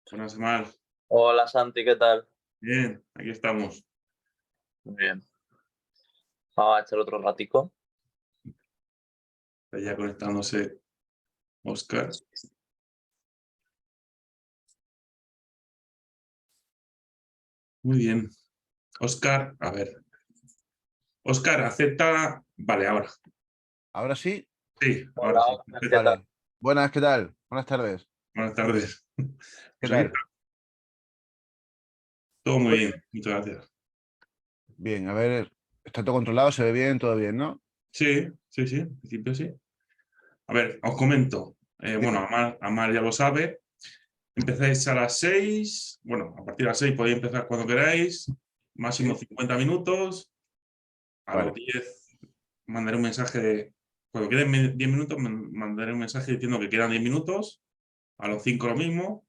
Buenas, Mar. Hola Santi, ¿qué tal? Bien, aquí estamos. Muy bien. Vamos a echar otro ratico. Está ya conectándose Oscar. Muy bien. Oscar, a ver. Oscar, acepta. Vale, ahora. ¿Ahora sí? Sí, Hola, ahora sí. Oscar, ¿qué tal? Vale. Buenas, ¿qué tal? Buenas tardes. Buenas tardes. ¿Qué Pues aquí tal? está. Todo muy bien, muchas gracias. Bien, a ver, ¿está todo controlado? ¿Se ve bien? ¿Todo bien, no? Sí, sí, sí, en principio sí. A ver, os comento. Bueno, Amar ya lo sabe. Empezáis a las 6. Bueno, a partir de las 6 podéis empezar cuando queráis. Máximo 50 minutos. A los Vale. 10 mandaré un mensaje de. Cuando queden 10 minutos, mandaré un mensaje diciendo que quedan 10 minutos. A los 5 lo mismo.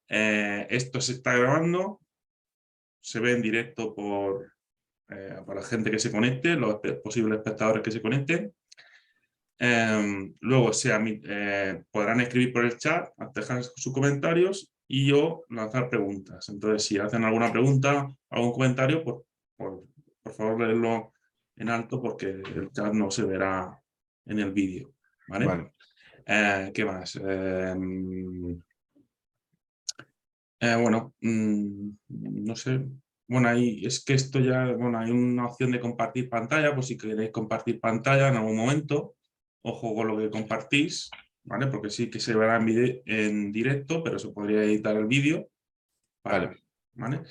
Esto se está grabando. Se ve en directo para la gente que se conecte, los posibles espectadores que se conecten. Luego podrán escribir por el chat, dejar sus comentarios y yo lanzar preguntas. Entonces, si hacen alguna pregunta, algún comentario, pues, por favor, leerlo en alto porque el chat no se verá en el vídeo. ¿Vale? Vale. ¿Qué más? Bueno, no sé. Bueno, es que esto ya, bueno, hay una opción de compartir pantalla, pues si queréis compartir pantalla en algún momento, ojo con lo que compartís, ¿vale? Porque sí que se verá en directo, pero se podría editar el vídeo, Vale. ¿vale?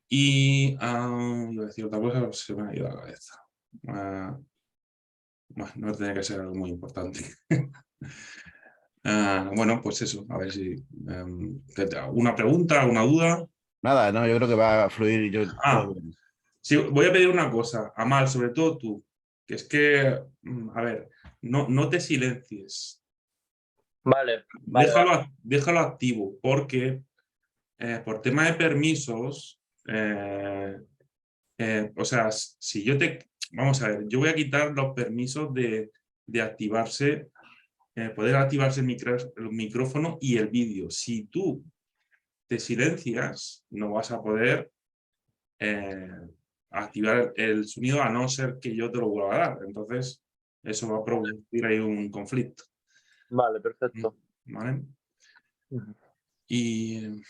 Y iba a decir otra cosa, se me ha ido a la cabeza. Bueno, no tiene que ser algo muy importante. Bueno, pues eso, a ver si una pregunta, una duda. Nada, no, yo creo que va a fluir y yo todo bien. Sí, voy a pedir una cosa, Amal, sobre todo tú, que es que, a ver, no te silencies. Vale. Déjalo activo, porque por tema de permisos, o sea, si yo vamos a ver, yo voy a quitar los permisos de activarse, poder activarse el micrófono y el vídeo. Si tú te silencias, no vas a poder activar el sonido a no ser que yo te lo vuelva a dar. Entonces, eso va a producir ahí un conflicto. Vale, perfecto. ¿Vale? Y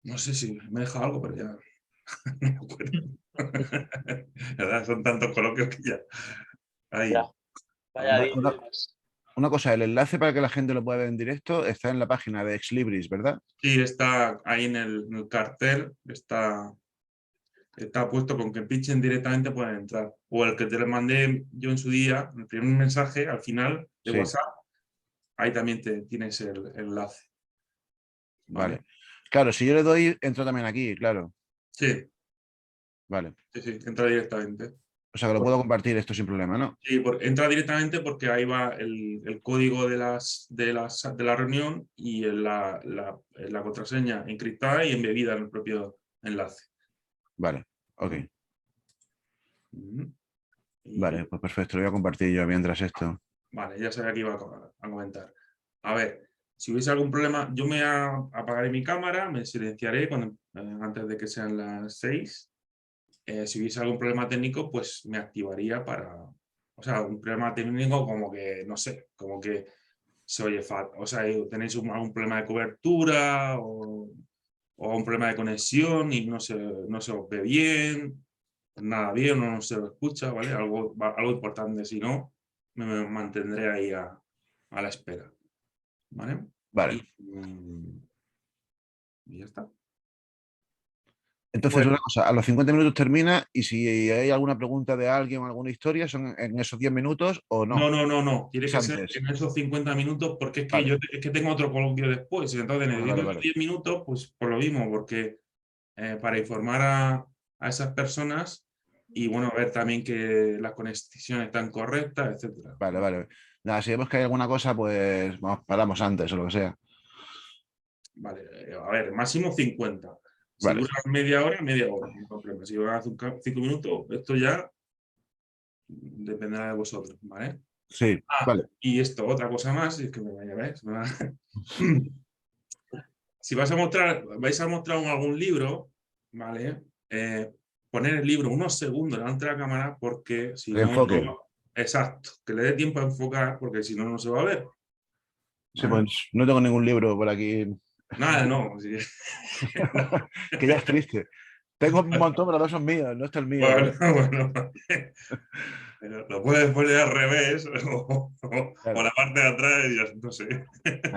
no sé si me he dejado algo, pero ya no me acuerdo. ¿Verdad? Son tantos coloquios que ya. Ahí. Ya. Vaya Una, día. una- una cosa, el enlace para que la gente lo pueda ver en directo está en la página de Exlibris, ¿verdad? Sí, está ahí en el cartel, está puesto con que pinchen directamente pueden entrar. O el que te lo mandé yo en su día, el primer mensaje al final de Sí. WhatsApp, ahí también tienes el enlace. Vale. Claro, si yo le doy, entro también aquí, claro. Sí, Vale. sí, entra directamente. O sea que lo puedo compartir esto sin problema, ¿no? Sí, entra directamente porque ahí va el código de la reunión y la contraseña encriptada y embebida en el propio enlace. Vale, ok. Y, Vale, pues perfecto, lo voy a compartir yo mientras esto. vale, ya sabía que iba a comentar. A ver, si hubiese algún problema, yo apagaré mi cámara, me silenciaré antes de que sean las 6. Si hubiese algún problema técnico, pues me activaría o sea, un problema técnico como que, no sé, como que se oye fatal, o sea, tenéis algún problema de cobertura o un problema de conexión y no se os ve bien, nada bien, no se os escucha, ¿vale? Algo importante, si no, me mantendré ahí a la espera, ¿vale? Vale. Y ya está. Entonces, Pues una cosa, a los 50 minutos termina y si hay alguna pregunta de alguien o alguna historia, ¿son en esos 10 minutos o no, no? no, no, no. Tiene Es que ser antes. en esos 50 minutos porque es que Vale, es que tengo otro coloquio después. Y entonces vale, vale, necesito esos vale. 10 minutos, pues por lo mismo, porque para informar a esas personas y bueno, ver también que las conexiones están correctas, etcétera. Vale, vale. Nada, si vemos que hay alguna cosa, pues vamos, paramos antes o lo que sea. Vale, a ver, máximo 50. Si Vale. dura media hora, no hay problema. Si dura 5 minutos, esto ya dependerá de vosotros, ¿vale? Sí, Ah, vale. y esto, otra cosa más, es que me vaya a ver. Si vais a mostrar algún libro, ¿vale? Poner el libro unos segundos delante de la cámara porque si El no, enfoque. exacto, que le dé tiempo a enfocar porque si no, no se va a ver, Sí, ¿vale? pues no tengo ningún libro por aquí. Nada, no. Sí. Que ya es triste. Tengo un montón, pero no son míos, no está el mío. Bueno, bueno. Pero lo puedes poner al revés o Claro, la parte de atrás y ya, no sé.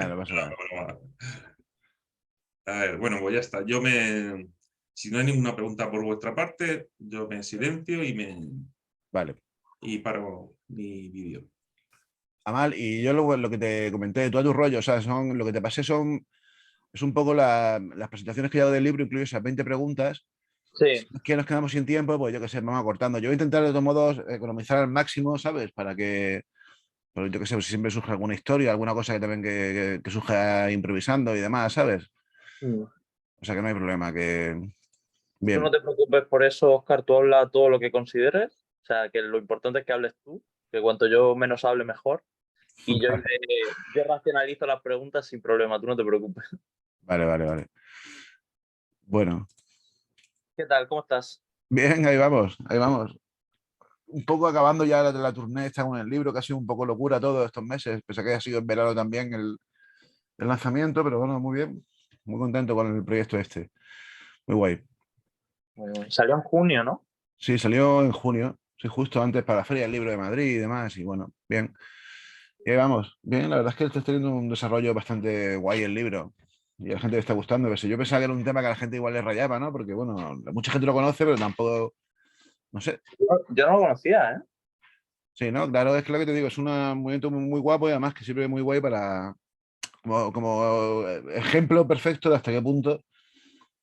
no pasa nada. A ver, bueno, pues ya está. Si no hay ninguna pregunta por vuestra parte, yo me silencio Vale. y paro mi vídeo. Amal, y yo lo que te comenté, todo tu rollo, o sea, lo que te pasé es un poco las presentaciones que yo hago del libro, incluyo esas 20 preguntas. Si Sí, es que nos quedamos sin tiempo, pues yo qué sé, vamos acortando. Yo voy a intentar de todos modos economizar al máximo, ¿sabes? Para que, pues yo qué sé, si siempre surge alguna historia, alguna cosa que también que surja improvisando y demás, ¿sabes? mm. O sea que no hay problema, que Tú no bien. te preocupes por eso, Oscar, tú habla todo lo que consideres, o sea, que lo importante es que hables tú, que cuanto yo menos hable mejor, y yo racionalizo las preguntas sin problema, tú no te preocupes. Vale, vale, vale. Bueno, ¿Qué tal? ¿Cómo estás? bien, ahí vamos, ahí vamos. Un poco acabando ya la tournée esta con el libro, que ha sido un poco locura todos estos meses, pese a que haya sido en verano también el lanzamiento, pero bueno, muy bien. Muy contento con el proyecto este. Muy guay. Muy bien. Salió en junio, ¿no? Sí, salió en junio, sí, justo antes para la Feria del Libro de Madrid y demás, y bueno, bien. Y ahí vamos, bien, la verdad es que está teniendo un desarrollo bastante guay el libro. Y a la gente le está gustando. Pero yo pensaba que era un tema que a la gente igual le rayaba, ¿no? Porque, bueno, mucha gente lo conoce, pero tampoco, no sé. Yo no lo conocía, ¿eh? Sí, ¿no? Claro, es que lo que te digo, es un movimiento muy guapo y además que sirve muy guay para, como ejemplo perfecto de hasta qué punto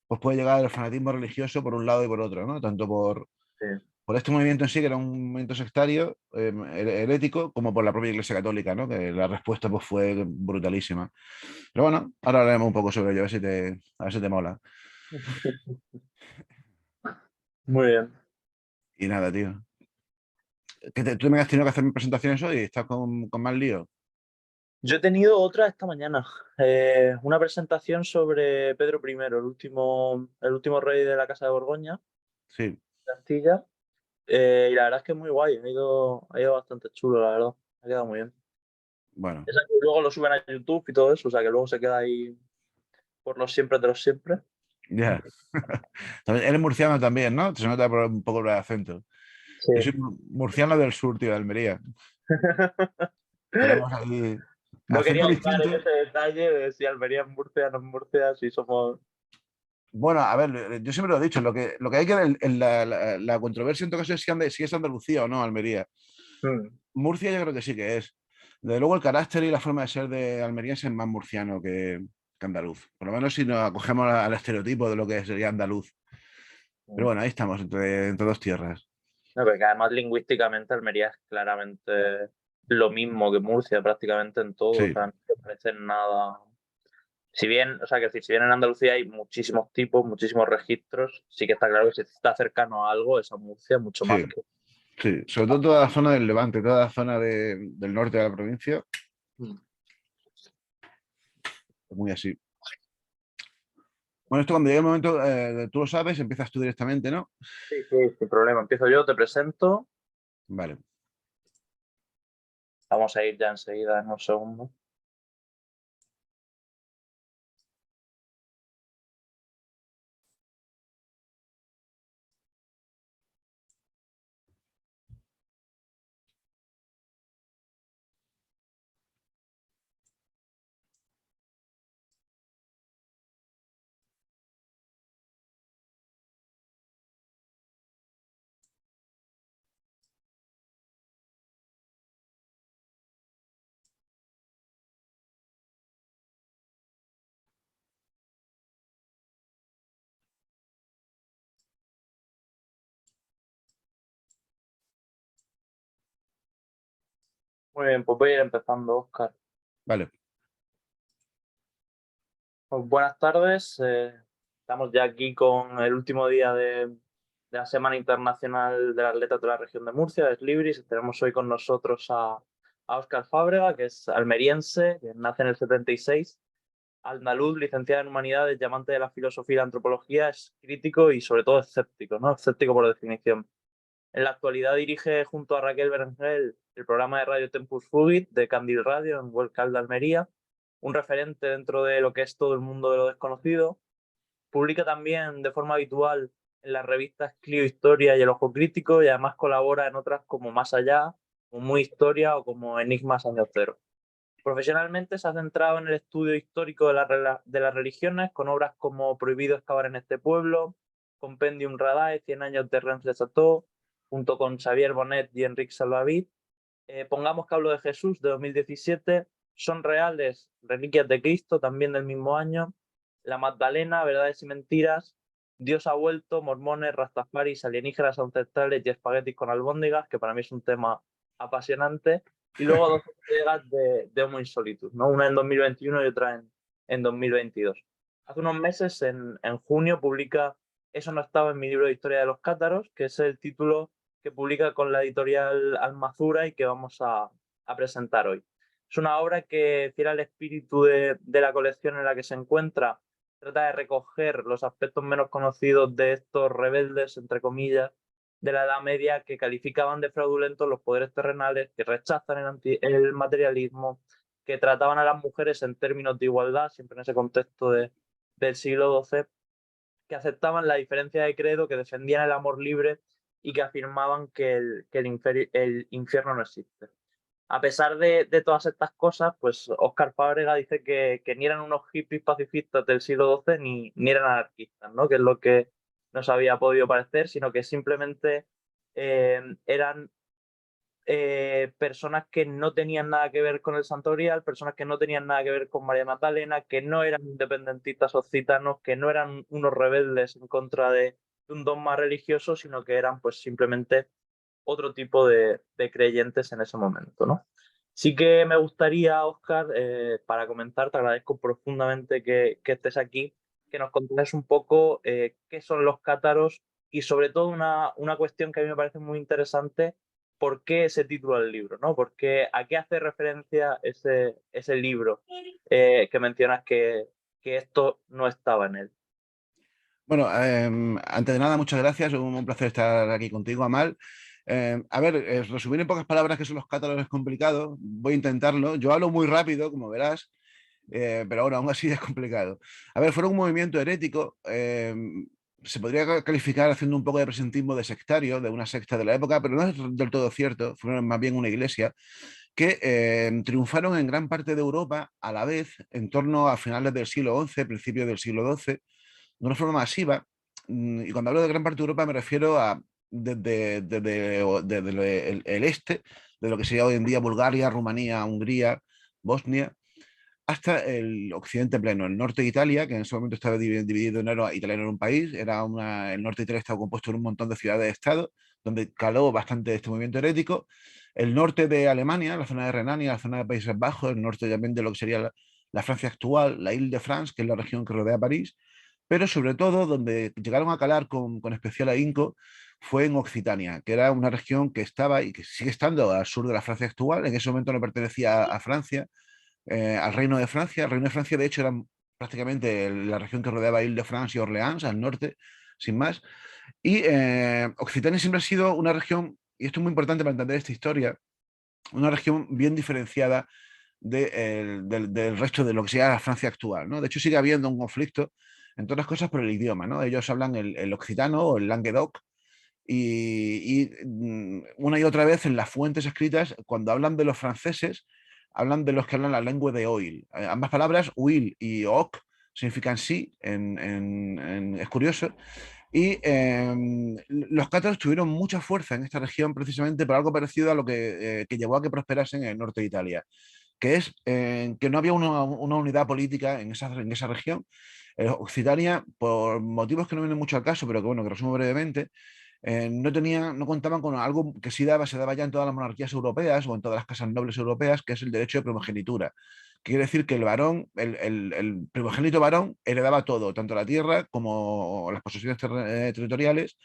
pues puede llegar el fanatismo religioso por un lado y por otro, ¿no? Tanto Sí. por este movimiento en sí, que era un movimiento sectario, herético, como por la propia Iglesia Católica, ¿no? Que la respuesta pues, fue brutalísima. Pero bueno, ahora hablaremos un poco sobre ello, a ver si te mola. Muy bien. Y nada, tío. Tú me has tenido que hacer presentaciones hoy y estás con más lío. Yo he tenido otra esta mañana, una presentación sobre Pedro I, el último rey de la Casa de Borgoña, Sí, Castilla, y la verdad es que es muy guay, ha ido bastante chulo, la verdad, ha quedado muy bien. bueno, Esa que luego lo suben a YouTube y todo eso, o sea que luego se queda ahí por los siempre de los siempre. ya. Eres murciano también, ¿no? Se nota un poco el acento. Sí. Yo soy murciano del sur, tío, de Almería. Tenemos ahí No quería acento entrar en distinto. ese detalle de si Almería es Murcia, no es Murcia, si somos... Bueno, a ver, yo siempre lo he dicho, lo que hay que ver en la controversia en todo caso es si es Andalucía o no Almería. Mm. Murcia yo creo que sí que es. Desde luego el carácter y la forma de ser de almeriense es más murciano que andaluz. Por lo menos si nos acogemos al estereotipo de lo que sería andaluz. Pero bueno, ahí estamos, entre dos tierras. No, porque además lingüísticamente Almería es claramente lo mismo que Murcia prácticamente en todo, o Sí, sea, no se parecen nada. Si bien, o sea, que decir, si bien en Andalucía hay muchísimos tipos, muchísimos registros, sí que está claro que si está cercano a algo es a Murcia mucho más sí, que... sí. Sobre todo toda la zona del Levante, toda la zona del norte de la provincia, Mm. es muy así. Bueno, esto cuando llegue el momento, tú lo sabes, empiezas tú directamente, ¿no? Sí, sí, sin problema. Empiezo yo, te presento. Vale. Vamos a ir ya enseguida en un segundo. Muy bien, pues voy a ir empezando, Óscar. Vale. Pues buenas tardes. Estamos ya aquí con el último día de la Semana Internacional del Atleta de la Región de Murcia, de Libris. Tenemos hoy con nosotros a Óscar Fábrega, que es almeriense, que nace en el 76, andaluz, licenciado en Humanidades, amante de la filosofía y la antropología, es crítico y sobre todo escéptico, ¿no? Escéptico por definición. En la actualidad dirige junto a Raquel Berengel el programa de radio Tempus Fugit de Candil Radio en Huelcal de Almería, un referente dentro de lo que es todo el mundo de lo desconocido. Publica también de forma habitual en las revistas Clio Historia y El Ojo Crítico y además colabora en otras como Más Allá, como Muy Historia o como Enigmas Año Cero. Profesionalmente se ha centrado en el estudio histórico de las religiones con obras como Prohibido excavar en este pueblo, Compendium Radae, 100 años de Rennes de Chateau, junto con Xavier Bonet y Enrique Salvavid. Pongamos que hablo de Jesús, de 2017, Son reales, Reliquias de Cristo, también del mismo año, La Magdalena, Verdades y Mentiras, Dios ha vuelto, Mormones, Rastafaris, Alienígenas ancestrales y Espaguetis con albóndigas, que para mí es un tema apasionante, y luego dos entregas de Homo Insolitus, ¿no? Una en 2021 y otra en 2022. Hace unos meses, en junio, publica Eso no estaba en mi libro de historia de los cátaros, que es el título que publica con la editorial Almazura y que vamos a presentar hoy. Es una obra que, fiel al espíritu de la colección en la que se encuentra, trata de recoger los aspectos menos conocidos de estos rebeldes, entre comillas, de la Edad Media que calificaban de fraudulentos los poderes terrenales, que rechazan el materialismo, que trataban a las mujeres en términos de igualdad, siempre en ese contexto del siglo XII, que aceptaban la diferencia de credo, que defendían el amor libre y que afirmaban que el infierno no existe. A pesar de todas estas cosas, pues Óscar Fábrega dice que ni eran unos hippies pacifistas del siglo XII ni eran anarquistas, ¿no? Que es lo que nos había podido parecer, sino que simplemente eran personas que no tenían nada que ver con el Santo Grial, personas que no tenían nada que ver con María Magdalena, que no eran independentistas occitanos, que no eran unos rebeldes en contra de un dogma religioso, sino que eran pues simplemente otro tipo de creyentes en ese momento, ¿no? Sí que me gustaría, Óscar, para comentar, te agradezco profundamente que estés aquí, que nos contes un poco qué son los cátaros y sobre todo una cuestión que a mí me parece muy interesante, ¿por qué ese título del libro? ¿No? Porque, ¿a qué hace referencia ese libro que mencionas que esto no estaba en él? Bueno, antes de nada, muchas gracias. Un placer estar aquí contigo, Amal. A ver, resumir en pocas palabras qué son los cátaros es complicado. Voy a intentarlo. Yo hablo muy rápido, como verás, pero bueno, aún así es complicado. A ver, fueron un movimiento herético. Se podría calificar haciendo un poco de presentismo de sectario, de una secta de la época, pero no es del todo cierto. Fueron más bien una iglesia que triunfaron en gran parte de Europa a la vez, en torno a finales del siglo XI, principios del siglo XII, de una forma masiva. Y cuando hablo de gran parte de Europa me refiero a desde el este, de lo que sería hoy en día Bulgaria, Rumanía, Hungría, Bosnia, hasta el occidente pleno, el norte de Italia, que en ese momento estaba dividido en Italia en un país, el norte de Italia estaba compuesto por un montón de ciudades-estado, donde caló bastante este movimiento herético. El norte de Alemania, la zona de Renania, la zona de Países Bajos, el norte también de lo que sería la Francia actual, la Île-de-France, que es la región que rodea París, pero sobre todo donde llegaron a calar con especial ahínco fue en Occitania, que era una región que estaba y que sigue estando al sur de la Francia actual. En ese momento no pertenecía a Francia, al Reino de Francia. El Reino de Francia, de hecho, era prácticamente la región que rodeaba Île-de-France y Orleans, al norte, sin más. Y Occitania siempre ha sido una región, y esto es muy importante para entender esta historia, una región bien diferenciada del resto de lo que sería la Francia actual, ¿no? De hecho, sigue habiendo un conflicto, en todas las cosas, por el idioma, ¿no? Ellos hablan el occitano o el languedoc, y una y otra vez en las fuentes escritas, cuando hablan de los franceses, hablan de los que hablan la lengua de Oil. Ambas palabras, Will y Oc, significan sí, es curioso. Y los cátaros tuvieron mucha fuerza en esta región precisamente por algo parecido a lo que llevó a que prosperasen en el norte de Italia, que es que no había una unidad política en esa región. Occitania, por motivos que no vienen mucho al caso, pero que bueno, que resumo brevemente, no contaban con algo que se daba ya en todas las monarquías europeas o en todas las casas nobles europeas, que es el derecho de primogenitura. Quiere decir que el varón, el primogénito varón, heredaba todo, tanto la tierra como las posesiones territoriales,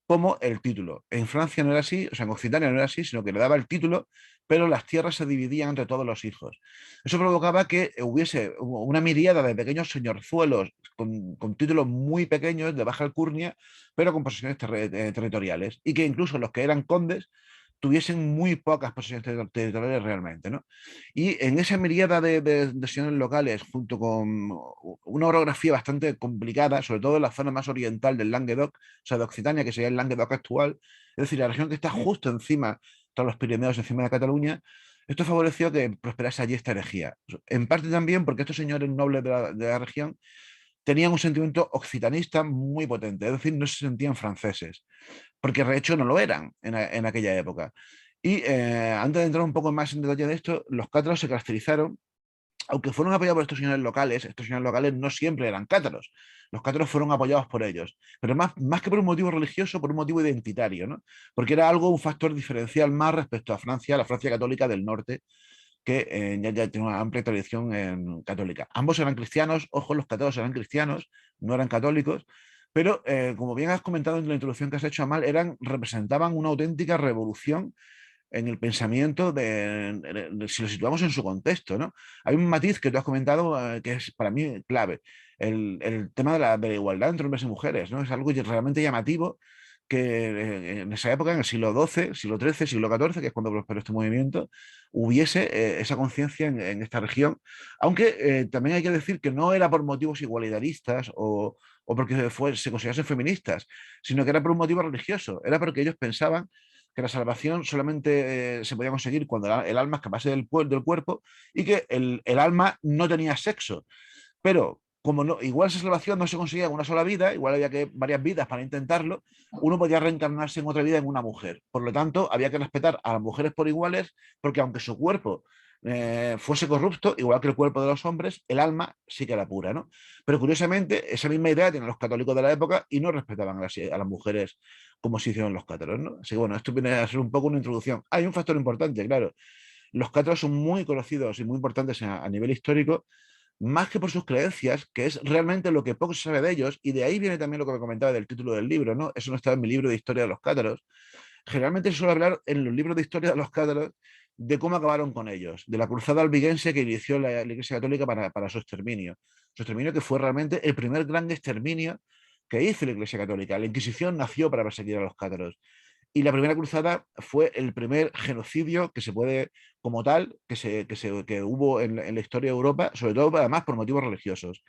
como el título. En Francia no era así, o sea, en Occitania no era así, sino que le daba el título, pero las tierras se dividían entre todos los hijos. Eso provocaba que hubiese una miríada de pequeños señorzuelos con títulos muy pequeños, de baja alcurnia, pero con posesiones territoriales, y que incluso los que eran condes tuviesen muy pocas posesiones territoriales realmente, ¿no? Y en esa miríada de señores locales, junto con una orografía bastante complicada, sobre todo en la zona más oriental del Languedoc, o sea, de Occitania, que sería el Languedoc actual, es decir, la región que está justo encima, tras los Pirineos, encima de Cataluña, esto favoreció que prosperase allí esta herejía. En parte también porque estos señores nobles de la región tenían un sentimiento occitanista muy potente, es decir, no se sentían franceses, porque de hecho no lo eran en aquella época. Y antes de entrar un poco más en detalle de esto, los cátaros se caracterizaron, aunque fueron apoyados por estos señores locales no siempre eran cátaros. Los cátaros fueron apoyados por ellos, pero más que por un motivo religioso, por un motivo identitario, ¿no? Porque era un factor diferencial más respecto a Francia, la Francia católica del norte, que ya tiene una amplia tradición católica. Ambos eran cristianos, ojo, los cátaros eran cristianos, no eran católicos, pero como bien has comentado en la introducción que has hecho, Amal, representaban una auténtica revolución en el pensamiento si lo situamos en su contexto, ¿no? Hay un matiz que tú has comentado que es para mí clave, el tema de la igualdad entre hombres y mujeres, ¿no? Es algo realmente llamativo que en esa época, en el siglo XII, siglo XIII, siglo XIV, que es cuando prosperó este movimiento, hubiese esa conciencia en esta región, aunque también hay que decir que no era por motivos igualitaristas o porque se considerasen feministas, sino que era por un motivo religioso, era porque ellos pensaban que la salvación solamente se podía conseguir cuando el alma escapase del cuerpo y que el alma no tenía sexo. Pero como no, igual esa salvación no se conseguía en una sola vida, igual había que varias vidas para intentarlo, uno podía reencarnarse en otra vida en una mujer. Por lo tanto, había que respetar a las mujeres por iguales, porque aunque su cuerpo fuese corrupto, igual que el cuerpo de los hombres, el alma sí que era pura, ¿no? Pero curiosamente, esa misma idea tienen los católicos de la época y no respetaban a las mujeres como se hicieron los cátaros, ¿no? Así que bueno, esto viene a ser un poco una introducción. Hay un factor importante, claro. Los cátaros son muy conocidos y muy importantes a nivel histórico, más que por sus creencias, que es realmente lo que poco se sabe de ellos, y de ahí viene también lo que me comentaba del título del libro, ¿no? Eso no está en mi libro de historia de los cátaros. Generalmente se suele hablar en los libros de historia de los cátaros de cómo acabaron con ellos, de la cruzada albigense que inició la Iglesia Católica para su exterminio. Su exterminio que fue realmente el primer gran exterminio que hizo la Iglesia Católica. La Inquisición nació para perseguir a los cátaros. Y la primera cruzada fue el primer genocidio que se puede, como tal, que hubo en la historia de Europa, sobre todo además por motivos religiosos.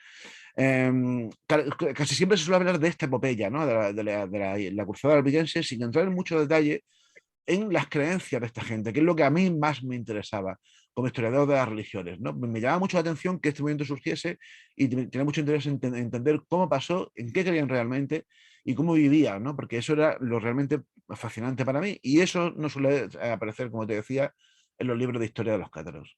Casi siempre se suele hablar de esta epopeya, ¿no? de la cruzada albigense, sin entrar en mucho detalle en las creencias de esta gente, que es lo que a mí más me interesaba como historiador de las religiones, ¿no? Me llamaba mucho la atención que este movimiento surgiese y tenía mucho interés en entender cómo pasó, en qué creían realmente y cómo vivían, ¿no? Porque eso era lo realmente fascinante para mí y eso no suele aparecer, como te decía, en los libros de historia de los cátaros.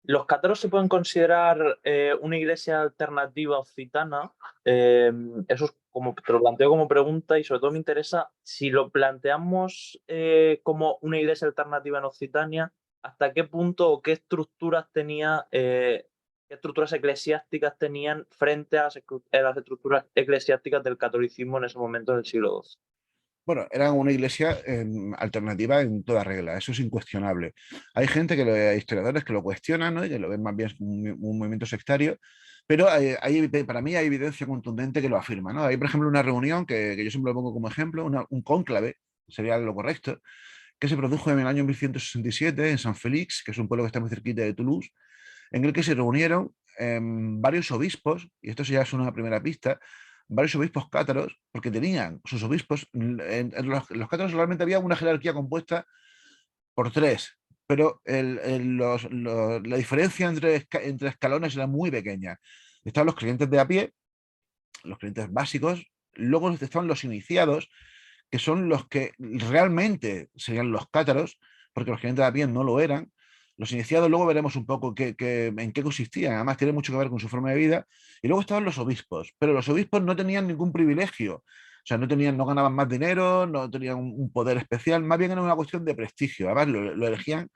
Los cátaros se pueden considerar una iglesia alternativa occitana. Eso es como te lo planteo como pregunta y sobre todo me interesa si lo planteamos como una iglesia alternativa en Occitania, hasta qué punto o qué estructuras tenía, qué estructuras eclesiásticas tenían frente a las estructuras eclesiásticas del catolicismo en ese momento del siglo XII. Bueno, eran una iglesia alternativa en toda regla, eso es incuestionable. Hay historiadores que lo cuestionan, ¿no? Y que lo ven más bien un movimiento sectario, pero para mí hay evidencia contundente que lo afirma, ¿no? Hay, por ejemplo, una reunión que yo siempre lo pongo como ejemplo, un cónclave, sería lo correcto, que se produjo en el año 1167 en San Félix, que es un pueblo que está muy cerquita de Toulouse, en el que se reunieron varios obispos, y esto ya es una primera pista, varios obispos cátaros, porque tenían sus obispos, en los cátaros solamente había una jerarquía compuesta por tres, pero la diferencia entre escalones era muy pequeña. Estaban los creyentes de a pie, los creyentes básicos, luego estaban los iniciados, que son los que realmente serían los cátaros, porque los creyentes de a pie no lo eran. Los iniciados luego veremos un poco en qué consistían, además tiene mucho que ver con su forma de vida. Y luego estaban los obispos, pero los obispos no tenían ningún privilegio O sea, no ganaban más dinero, no tenían un poder especial, más bien era una cuestión de prestigio. Además, lo elegían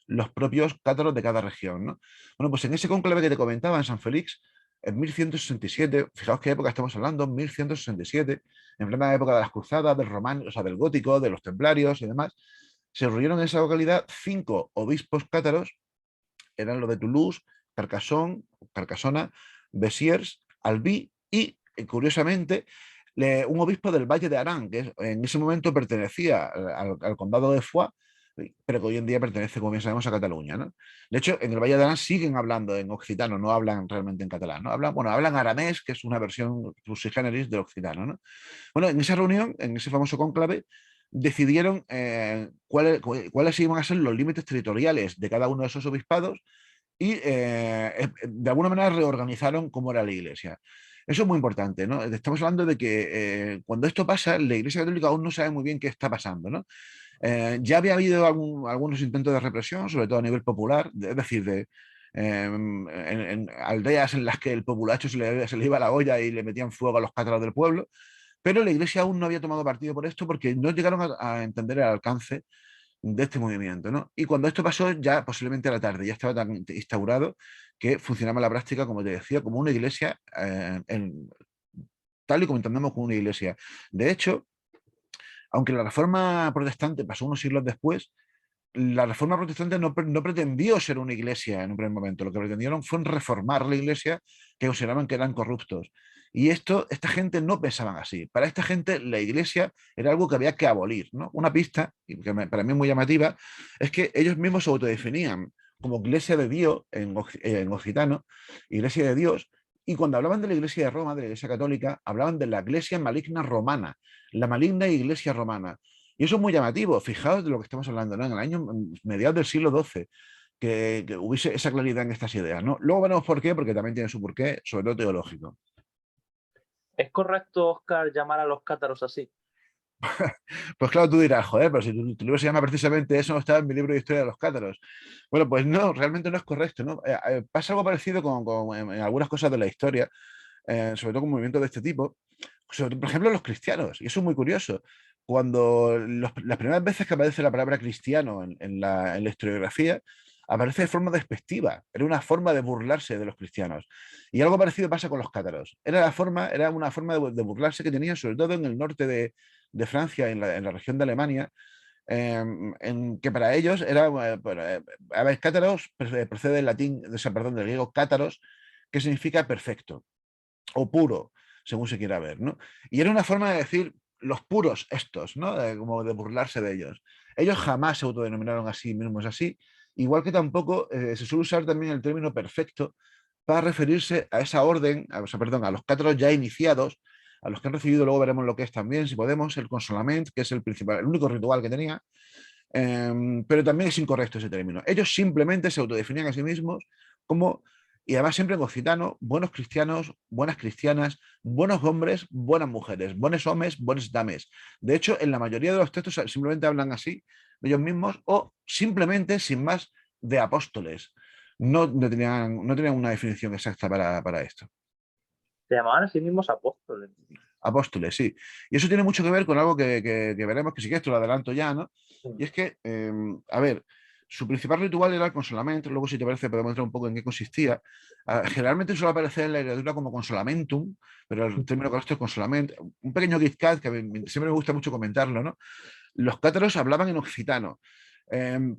los propios cátaros de cada región, ¿no? Bueno, pues en ese cónclave que te comentaba en San Félix, en 1167, fijaos qué época estamos hablando, 1167, en plena época de las cruzadas, del román, o sea, del gótico, de los templarios y demás, se reunieron en esa localidad 5 obispos cátaros, eran los de Toulouse, Carcassona, Besiers, Albi y, curiosamente, un obispo del Valle de Arán, que en ese momento pertenecía al condado de Foix, pero que hoy en día pertenece, como bien sabemos, a Cataluña, ¿no? De hecho, en el Valle de Arán siguen hablando en occitano, no hablan realmente en catalán, ¿no? Hablan aramés, que es una versión sui generis del occitano, ¿no? Bueno, en esa reunión, en ese famoso cónclave, decidieron cuáles iban a ser los límites territoriales de cada uno de esos obispados y de alguna manera reorganizaron cómo era la iglesia. Eso es muy importante, ¿no? Estamos hablando de que cuando esto pasa, la Iglesia Católica aún no sabe muy bien qué está pasando, ¿no? Ya había habido algunos intentos de represión, sobre todo a nivel popular, es decir, en aldeas en las que el populacho se le iba la olla y le metían fuego a los cátaros del pueblo, pero la Iglesia aún no había tomado partido por esto porque no llegaron a entender el alcance de este movimiento, ¿no? Y cuando esto pasó, ya posiblemente a la tarde, ya estaba tan instaurado que funcionaba en la práctica, como te decía, como una iglesia, tal y como entendemos como una iglesia. De hecho, aunque la reforma protestante pasó unos siglos después, la reforma protestante no pretendió ser una iglesia en un primer momento. Lo que pretendieron fue reformar la iglesia, que consideraban que eran corruptos. Y esta gente no pensaban así. Para esta gente la iglesia era algo que había que abolir, ¿no? Una pista, y que para mí es muy llamativa, es que ellos mismos se autodefinían como iglesia de Dios en occitano, iglesia de Dios, y cuando hablaban de la iglesia de Roma, de la iglesia católica, hablaban de la iglesia maligna romana, la maligna iglesia romana. Y eso es muy llamativo, fijaos de lo que estamos hablando, ¿no? En el año mediados del siglo XII, que hubiese esa claridad en estas ideas, ¿no? Luego veremos por qué, porque también tiene su porqué, sobre todo teológico. ¿Es correcto, Oscar, llamar a los cátaros así? Pues claro, tú dirás, joder, pero si tu libro se llama precisamente eso, no estaba en mi libro de historia de los cátaros. Bueno, pues no, realmente no es correcto, ¿no? Pasa algo parecido en algunas cosas de la historia, sobre todo con movimientos de este tipo, por ejemplo, los cristianos, y eso es muy curioso. Cuando las primeras veces que aparece la palabra cristiano en la historiografía, aparece de forma despectiva, era una forma de burlarse de los cristianos. Y algo parecido pasa con los cátaros. Era una forma de burlarse que tenían, sobre todo en el norte de Francia, en la región de Alemania, en que para ellos era, a ver, cátaros procede del latín, perdón, del griego cátaros, que significa perfecto o puro, según se quiera ver, ¿no? Y era una forma de decir los puros estos, ¿no? Como de burlarse de ellos. Ellos jamás se autodenominaron a sí mismos así, igual que tampoco se suele usar también el término perfecto para referirse a esa orden, perdón, a los cátaros ya iniciados, a los que han recibido, luego veremos lo que es también, si podemos, el consolament, que es el único ritual que tenía, pero también es incorrecto ese término. Ellos simplemente se autodefinían a sí mismos como, y además siempre en occitano, buenos cristianos, buenas cristianas, buenos hombres, buenas mujeres, buenos hombres, buenas dames. De hecho, en la mayoría de los textos simplemente hablan así de ellos mismos o simplemente, sin más, de apóstoles. No tenían una definición exacta para esto. Se llamaban a sí mismos apóstoles. Apóstoles, sí. Y eso tiene mucho que ver con algo que veremos, que si quieres te lo adelanto ya, ¿no? Sí. Y es que, a ver, su principal ritual era el consolament, luego si te parece podemos entrar un poco en qué consistía. Generalmente suele aparecer en la literatura como consolamentum, pero el término correcto es consolament. Un pequeño KitKat que siempre me gusta mucho comentarlo, ¿no? Los cátaros hablaban en occitano,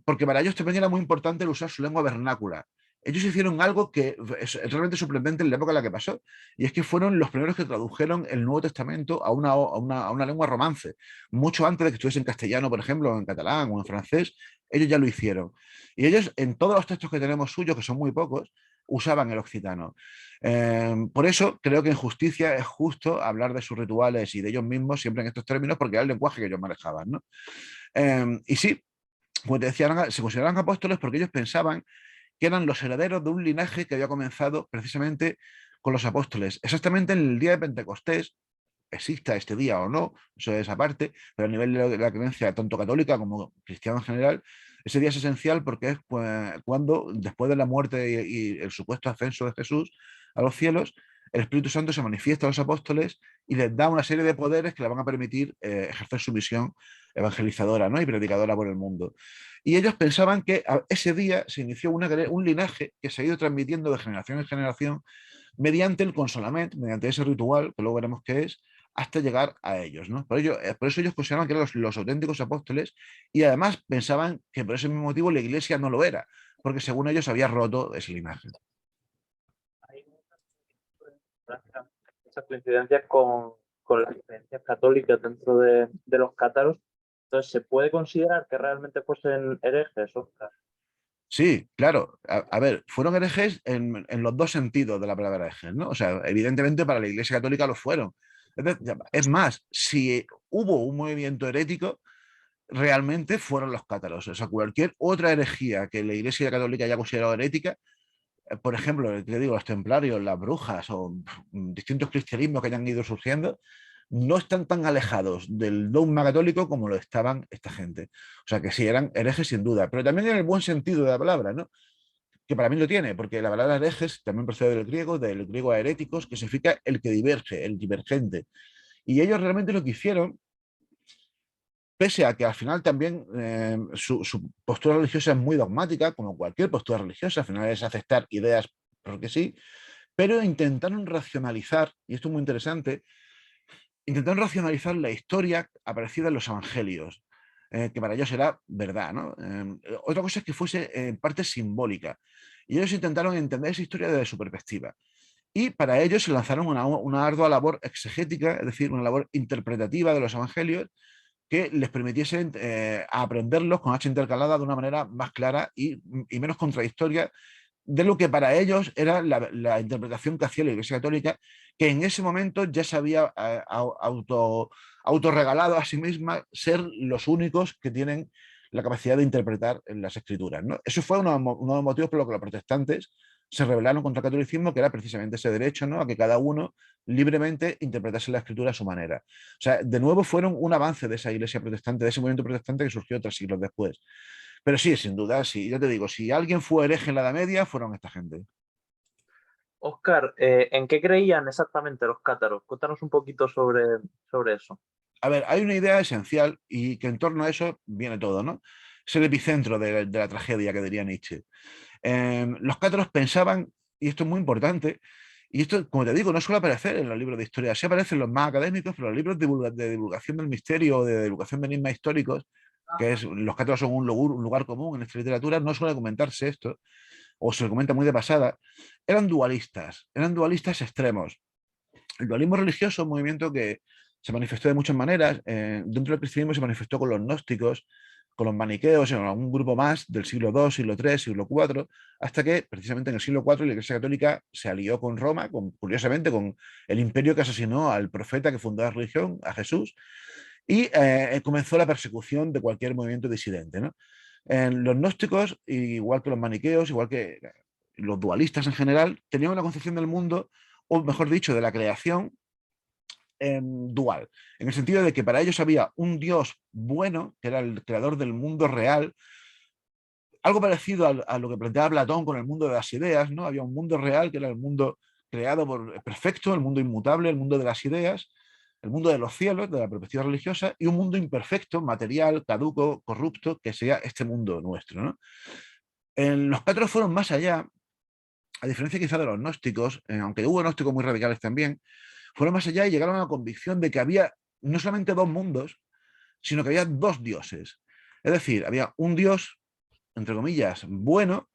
porque para ellos también era muy importante el usar su lengua vernácula. Ellos hicieron algo que es realmente sorprendente en la época en la que pasó, y es que fueron los primeros que tradujeron el Nuevo Testamento a una lengua romance. Mucho antes de que estuviese en castellano, por ejemplo, en catalán o en francés, ellos ya lo hicieron. Y ellos, en todos los textos que tenemos suyos, que son muy pocos, usaban el occitano. Por eso creo que en justicia es justo hablar de sus rituales y de ellos mismos siempre en estos términos, porque era el lenguaje que ellos manejaban, ¿no? Y sí, como te decía, se consideraban apóstoles porque ellos pensaban que eran los herederos de un linaje que había comenzado precisamente con los apóstoles. Exactamente en el día de Pentecostés, exista este día o no, eso es aparte, pero a nivel de la creencia tanto católica como cristiana en general, ese día es esencial porque es cuando, después de la muerte y el supuesto ascenso de Jesús a los cielos, el Espíritu Santo se manifiesta a los apóstoles y les da una serie de poderes que les van a permitir ejercer su misión evangelizadora, ¿no? Y predicadora por el mundo. Y ellos pensaban que ese día se inició un linaje que se ha ido transmitiendo de generación en generación mediante el consolament, mediante ese ritual, que luego veremos qué es, hasta llegar a ellos, ¿no? Por eso ellos consideraban que eran los auténticos apóstoles y además pensaban que por ese mismo motivo la iglesia no lo era, porque según ellos había roto ese linaje. Hay muchas coincidencias con las creencias católicas dentro de los cátaros. Entonces, ¿se puede considerar que realmente fuesen herejes, Óscar? Sí, claro. A ver, fueron herejes en los dos sentidos de la palabra herejes, ¿no? O sea, evidentemente para la Iglesia Católica lo fueron. Es más, si hubo un movimiento herético, realmente fueron los cátaros. O sea, cualquier otra herejía que la Iglesia Católica haya considerado herética, por ejemplo, te digo, los templarios, las brujas o distintos cristianismos que hayan ido surgiendo, no están tan alejados del dogma católico como lo estaban esta gente. O sea, que sí, eran herejes sin duda, pero también en el buen sentido de la palabra, ¿no? Que para mí lo tiene, porque la palabra herejes también procede del griego a heréticos, que significa el que diverge, el divergente. Y ellos realmente lo que hicieron, pese a que al final también su postura religiosa es muy dogmática, como cualquier postura religiosa, al final es aceptar ideas porque sí, pero intentaron racionalizar, y esto es muy interesante, intentaron racionalizar la historia aparecida en los evangelios, que para ellos era verdad, ¿no? Otra cosa es que fuese en parte simbólica, y ellos intentaron entender esa historia desde su perspectiva. Y para ellos se lanzaron una ardua labor exegética, es decir, una labor interpretativa de los evangelios, que les permitiesen aprenderlos con H intercalada de una manera más clara y menos contradictoria de lo que para ellos era la interpretación que hacía la Iglesia Católica, que en ese momento ya se había autorregalado a sí misma ser los únicos que tienen la capacidad de interpretar en las escrituras, ¿no? Eso fue uno de los motivos por los que los protestantes se rebelaron contra el catolicismo, que era precisamente ese derecho, ¿no? A que cada uno libremente interpretase la escritura a su manera. O sea, de nuevo fueron un avance de esa iglesia protestante, de ese movimiento protestante que surgió 3 siglos después. Pero sí, sin duda, sí, ya te digo, si alguien fue hereje en la Edad Media, fueron esta gente. Óscar, ¿en qué creían exactamente los cátaros? Cuéntanos un poquito sobre eso. A ver, hay una idea esencial y que en torno a eso viene todo, ¿no? Es el epicentro de la tragedia que diría Nietzsche. Los cátaros pensaban, y esto es muy importante, y esto, como te digo, no suele aparecer en los libros de historia, sí aparecen los más académicos, pero los libros de divulgación del misterio o de divulgación de enigmas históricos, que es los cátaros son un lugar común en esta literatura, no suele comentarse esto, o se lo comenta muy de pasada, eran dualistas extremos. El dualismo religioso es un movimiento que se manifestó de muchas maneras. Dentro del cristianismo se manifestó con los gnósticos, con los maniqueos, en algún grupo más del siglo II, siglo III, siglo IV, hasta que precisamente en el siglo IV la Iglesia Católica se alió con Roma, curiosamente con el imperio que asesinó al profeta que fundó la religión, a Jesús, y comenzó la persecución de cualquier movimiento disidente, ¿no? Los gnósticos, igual que los maniqueos, igual que los dualistas en general, tenían una concepción del mundo, o mejor dicho, de la creación, dual, en el sentido de que para ellos había un Dios bueno, que era el creador del mundo real, algo parecido a lo que planteaba Platón con el mundo de las ideas, ¿no? Había un mundo real que era el mundo creado por perfecto, el mundo inmutable, el mundo de las ideas, el mundo de los cielos, de la perspectiva religiosa, y un mundo imperfecto, material, caduco, corrupto, que sería este mundo nuestro, ¿no? Los cátaros fueron más allá, a diferencia quizá de los gnósticos, aunque hubo gnósticos muy radicales también, fueron más allá y llegaron a la convicción de que había no solamente dos mundos, sino que había dos dioses. Es decir, había un dios, entre comillas, bueno,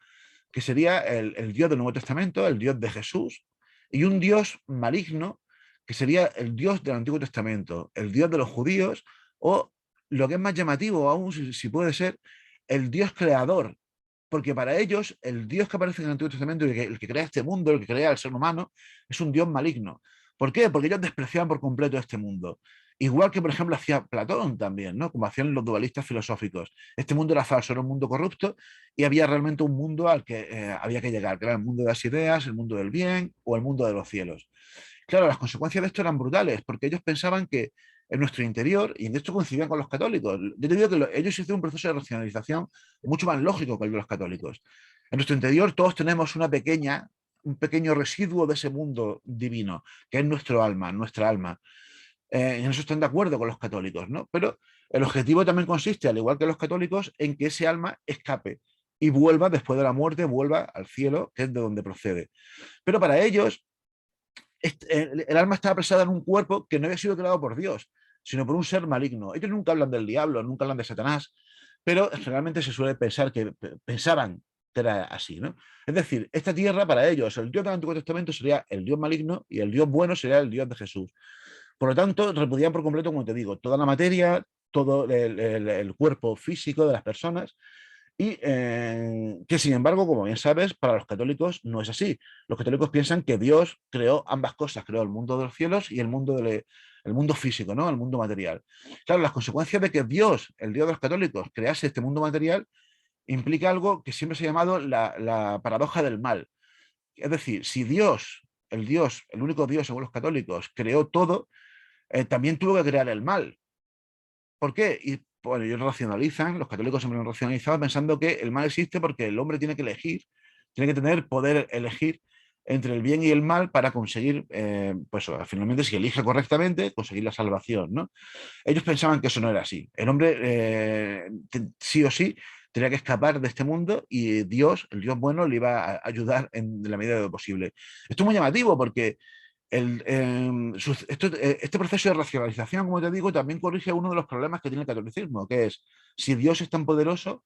que sería el Dios del Nuevo Testamento, el Dios de Jesús, y un Dios maligno, que sería el Dios del Antiguo Testamento, el Dios de los judíos, o lo que es más llamativo aún, si puede ser, el Dios creador, porque para ellos el Dios que aparece en el Antiguo Testamento, el que crea este mundo, el que crea al ser humano, es un Dios maligno. ¿Por qué? Porque ellos despreciaban por completo este mundo. Igual que, por ejemplo, hacía Platón también, ¿no? Como hacían los dualistas filosóficos. Este mundo era falso, era un mundo corrupto y había realmente un mundo al que había que llegar, que era el mundo de las ideas, el mundo del bien o el mundo de los cielos. Claro, las consecuencias de esto eran brutales, porque ellos pensaban que en nuestro interior, y en esto coincidían con los católicos, yo te digo que ellos hicieron un proceso de racionalización mucho más lógico que el de los católicos. En nuestro interior todos tenemos una pequeña un pequeño residuo de ese mundo divino, que es nuestro alma, nuestra alma. En eso están de acuerdo con los católicos, ¿no? Pero el objetivo también consiste, al igual que los católicos, en que ese alma escape y vuelva después de la muerte, vuelva al cielo, que es de donde procede. Pero para ellos, el alma estaba apresada en un cuerpo que no había sido creado por Dios, sino por un ser maligno. Ellos nunca hablan del diablo, nunca hablan de Satanás, pero generalmente se suele pensar que pensaban que era así, ¿no? Es decir, esta tierra para ellos, el Dios del Antiguo Testamento sería el Dios maligno y el Dios bueno sería el Dios de Jesús. Por lo tanto, repudian por completo, como te digo, toda la materia, todo el cuerpo físico de las personas y que, sin embargo, como bien sabes, para los católicos no es así. Los católicos piensan que Dios creó ambas cosas, creó el mundo de los cielos y el mundo físico, ¿no? El mundo material. Claro, las consecuencias de que Dios, el Dios de los católicos, crease este mundo material implica algo que siempre se ha llamado la paradoja del mal. Es decir, si Dios, el único Dios según los católicos, creó todo, también tuvo que crear el mal. ¿Por qué? Y bueno, ellos racionalizan, los católicos siempre han racionalizado pensando que el mal existe porque el hombre tiene que elegir, tiene que tener poder elegir entre el bien y el mal para conseguir, pues finalmente, si elige correctamente, conseguir la salvación, ¿no? Ellos pensaban que eso no era así. El hombre, sí o sí, tenía que escapar de este mundo y Dios, el Dios bueno, le iba a ayudar en la medida de lo posible. Esto es muy llamativo porque este proceso de racionalización, como te digo, también corrige uno de los problemas que tiene el catolicismo, que es, si Dios es tan poderoso,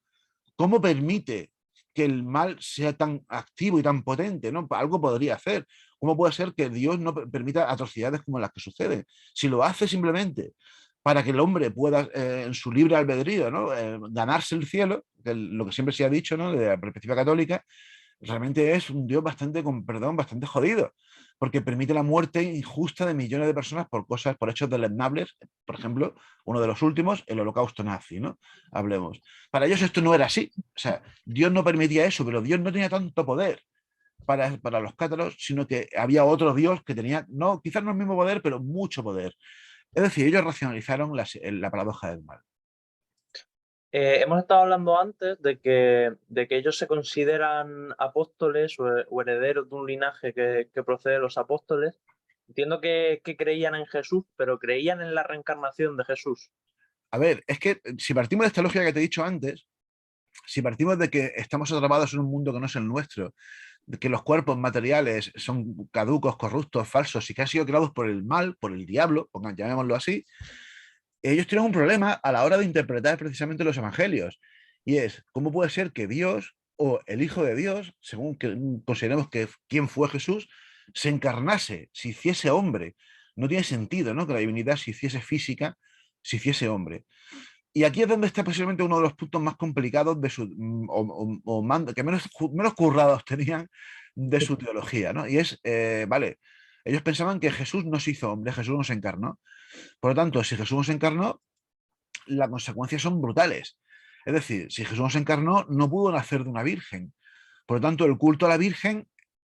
¿cómo permite que el mal sea tan activo y tan potente? ¿No? Algo podría hacer. ¿Cómo puede ser que Dios no permita atrocidades como las que suceden? Si lo hace simplemente para que el hombre pueda, en su libre albedrío, ¿no? Ganarse el cielo, que lo que siempre se ha dicho, ¿no? De la perspectiva católica, realmente es un Dios bastante, con perdón, bastante jodido, porque permite la muerte injusta de millones de personas por cosas, por hechos deleznables. Por ejemplo, uno de los últimos, el holocausto nazi, ¿no? Hablemos. Para ellos esto no era así. O sea, Dios no permitía eso, pero Dios no tenía tanto poder para los cátaros, sino que había otro Dios que tenía, no, quizás no el mismo poder, pero mucho poder. Es decir, ellos racionalizaron la paradoja del mal. Hemos estado hablando antes de que ellos se consideran apóstoles o herederos de un linaje que procede de los apóstoles. Entiendo que creían en Jesús, pero creían en la reencarnación de Jesús. A ver, es que si partimos de esta lógica que te he dicho antes, si partimos de que estamos atrapados en un mundo que no es el nuestro, de que los cuerpos materiales son caducos, corruptos, falsos y que han sido creados por el mal, por el diablo, llamémoslo así, ellos tienen un problema a la hora de interpretar precisamente los evangelios. Y es, ¿cómo puede ser que Dios o el Hijo de Dios, según que consideremos que quién fue Jesús, se encarnase, se hiciese hombre? No tiene sentido, ¿no? Que la divinidad se hiciese física, se hiciese hombre. Y aquí es donde está posiblemente uno de los puntos más complicados de su, que menos currados tenían de su teología, ¿no? Y es, vale, ellos pensaban que Jesús no se hizo hombre, Jesús no se encarnó. Por lo tanto, si Jesús no se encarnó, las consecuencias son brutales. Es decir, si Jesús no se encarnó, no pudo nacer de una virgen. Por lo tanto, el culto a la virgen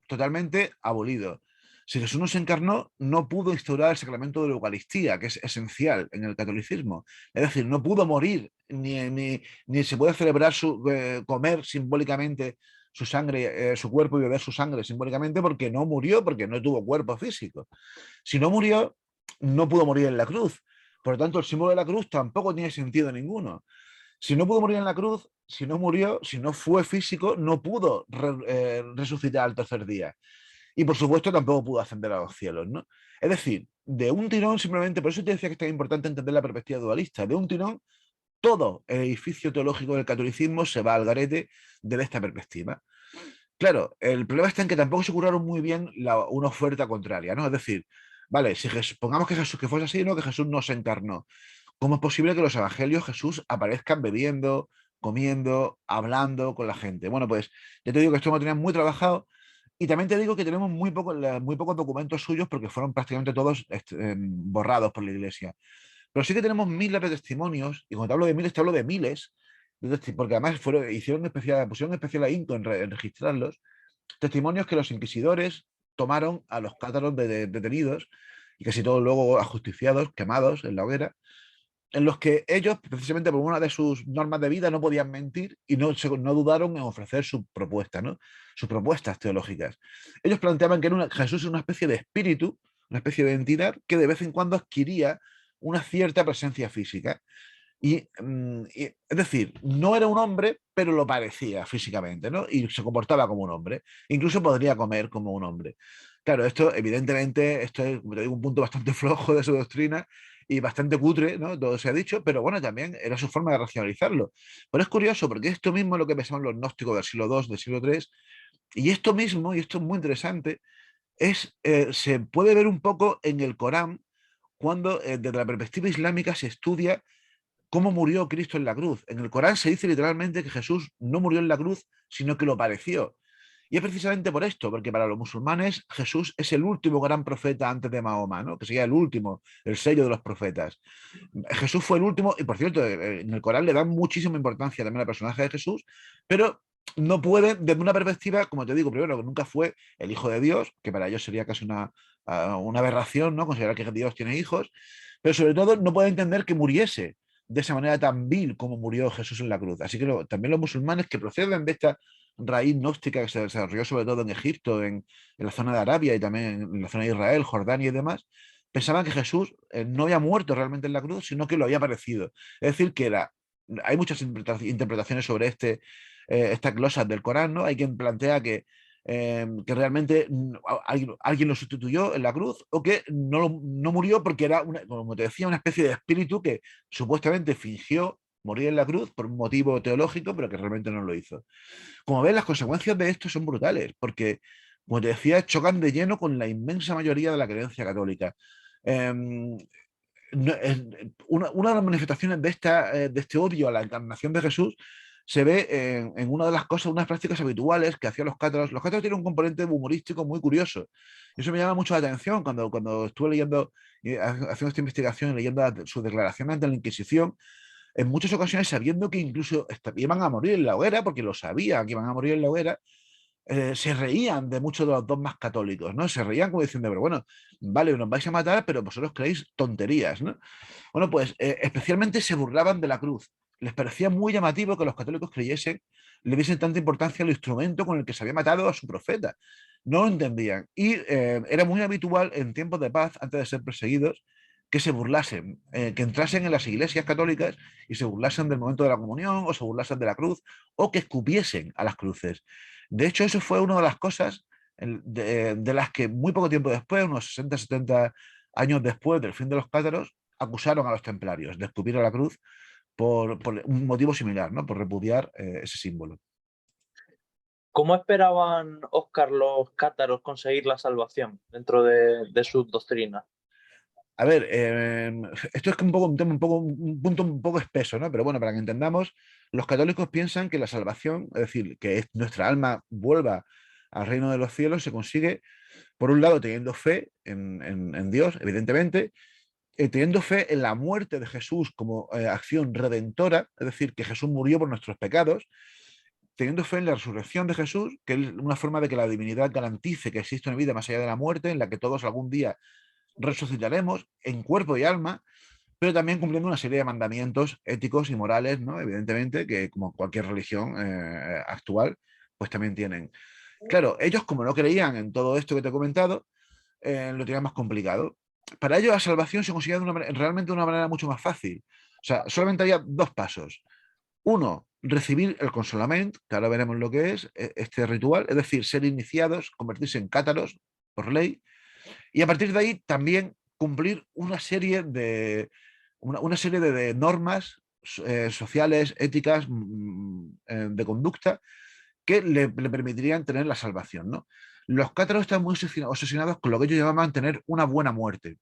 totalmente abolido. Si Jesús no se encarnó, no pudo instaurar el sacramento de la Eucaristía, que es esencial en el catolicismo. Es decir, no pudo morir, ni se puede celebrar comer simbólicamente su sangre, su cuerpo y beber su sangre simbólicamente porque no murió, porque no tuvo cuerpo físico. Si no murió, no pudo morir en la cruz. Por lo tanto, el símbolo de la cruz tampoco tiene sentido ninguno. Si no pudo morir en la cruz, si no murió, si no fue físico, no pudo resucitar al tercer día. Y por supuesto tampoco pudo ascender a los cielos, ¿no? Es decir, de un tirón simplemente, por eso te decía que es tan importante entender la perspectiva dualista, de un tirón todo el edificio teológico del catolicismo se va al garete de esta perspectiva. Claro, el problema está en que tampoco se curaron muy bien una oferta contraria, ¿no? Es decir, vale, si pongamos que Jesús que fuese así, ¿no? Que Jesús no se encarnó. ¿Cómo es posible que los evangelios Jesús aparezcan bebiendo, comiendo, hablando con la gente? Bueno, pues ya te digo que esto lo tenían muy trabajado y también te digo que tenemos muy pocos documentos suyos porque fueron prácticamente todos borrados por la iglesia. Pero sí que tenemos miles de testimonios, y cuando te hablo de miles, te hablo de miles, porque además pusieron especial ahínco en registrarlos, testimonios que los inquisidores tomaron a los cátaros detenidos y casi todos luego ajusticiados, quemados en la hoguera, en los que ellos, precisamente por una de sus normas de vida, no podían mentir y no dudaron en ofrecer sus propuestas, ¿no? Sus propuestas teológicas. Ellos planteaban que Jesús era una especie de espíritu, una especie de entidad que de vez en cuando adquiría una cierta presencia física. Es decir, no era un hombre, pero lo parecía físicamente, ¿no? Y se comportaba como un hombre. Incluso podría comer como un hombre. Claro, esto es, como te digo, un punto bastante flojo de su doctrina y bastante cutre, ¿no? Todo se ha dicho, pero bueno, también era su forma de racionalizarlo. Pero es curioso porque esto mismo es lo que pensaban los gnósticos del siglo II, del siglo III, y esto mismo, y esto es muy interesante, se puede ver un poco en el Corán cuando desde la perspectiva islámica se estudia cómo murió Cristo en la cruz. En el Corán se dice literalmente que Jesús no murió en la cruz, sino que lo pareció. Y es precisamente por esto, porque para los musulmanes Jesús es el último gran profeta antes de Mahoma, ¿no? Que sería el último, el sello de los profetas. Jesús fue el último, y por cierto, en el Corán le dan muchísima importancia también al personaje de Jesús, pero no puede, desde una perspectiva, como te digo, primero, que nunca fue el hijo de Dios, que para ellos sería casi una aberración, ¿no? Considerar que Dios tiene hijos, pero sobre todo no puede entender que muriese de esa manera tan vil como murió Jesús en la cruz. Así que también los musulmanes que proceden de esta raíz gnóstica que se desarrolló sobre todo en Egipto, en la zona de Arabia y también en la zona de Israel, Jordania y demás, pensaban que Jesús no había muerto realmente en la cruz, sino que lo había padecido. Es decir, hay muchas interpretaciones sobre esta glosa del Corán, ¿no? Hay quien plantea que realmente alguien lo sustituyó en la cruz o que no murió porque era, como te decía, una especie de espíritu que supuestamente fingió morir en la cruz por un motivo teológico, pero que realmente no lo hizo. Como ves, las consecuencias de esto son brutales, porque, como te decía, chocan de lleno con la inmensa mayoría de la creencia católica. Eh, una de las manifestaciones de este odio a la encarnación de Jesús se ve en una de las cosas, unas prácticas habituales que hacían los cátaros. Los cátaros tienen un componente humorístico muy curioso. Y eso me llama mucho la atención cuando estuve leyendo, haciendo esta investigación y leyendo sus declaraciones ante la Inquisición. En muchas ocasiones, sabiendo que incluso iban a morir en la hoguera, porque lo sabían que iban a morir en la hoguera, se reían de muchos de los dogmas católicos, ¿no? Se reían como diciendo, pero bueno, vale, nos vais a matar, pero vosotros creéis tonterías, ¿no? Bueno, pues especialmente se burlaban de la cruz. Les parecía muy llamativo que los católicos creyesen, le diesen tanta importancia al instrumento con el que se había matado a su profeta. No lo entendían. Y era muy habitual en tiempos de paz, antes de ser perseguidos, que se burlasen, que entrasen en las iglesias católicas y se burlasen del momento de la comunión, o se burlasen de la cruz, o que escupiesen a las cruces. De hecho, eso fue una de las cosas de las que muy poco tiempo después, unos 60, 70 años después del fin de los cátaros, acusaron a los templarios de escupir a la cruz por un motivo similar, ¿no? Por repudiar ese símbolo. ¿Cómo esperaban, Óscar, los cátaros conseguir la salvación dentro de sus doctrinas? A ver, esto es un punto un poco espeso, ¿no? Pero bueno, para que entendamos, los católicos piensan que la salvación, es decir, que nuestra alma vuelva al reino de los cielos, se consigue, por un lado, teniendo fe en Dios, evidentemente, teniendo fe en la muerte de Jesús como acción redentora, es decir, que Jesús murió por nuestros pecados, teniendo fe en la resurrección de Jesús, que es una forma de que la divinidad garantice que existe una vida más allá de la muerte, en la que todos algún día resucitaremos en cuerpo y alma, pero también cumpliendo una serie de mandamientos éticos y morales, ¿no? Evidentemente, que como cualquier religión actual, pues también tienen. Claro, ellos como no creían en todo esto que te he comentado, lo tenían más complicado. Para ellos la salvación se conseguía realmente de una manera mucho más fácil. O sea, solamente había dos pasos. Uno, recibir el consolament, que ahora veremos lo que es este ritual, es decir, ser iniciados, convertirse en cátaros por ley, y a partir de ahí también cumplir una serie de normas sociales, éticas, de conducta que le permitirían tener la salvación, ¿no? Los cátaros están muy obsesionados con lo que ellos llamaban tener una buena muerte.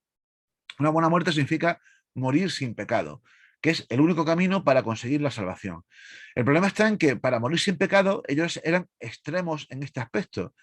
Una buena muerte significa morir sin pecado, que es el único camino para conseguir la salvación. El problema está en que para morir sin pecado ellos eran extremos en este aspecto.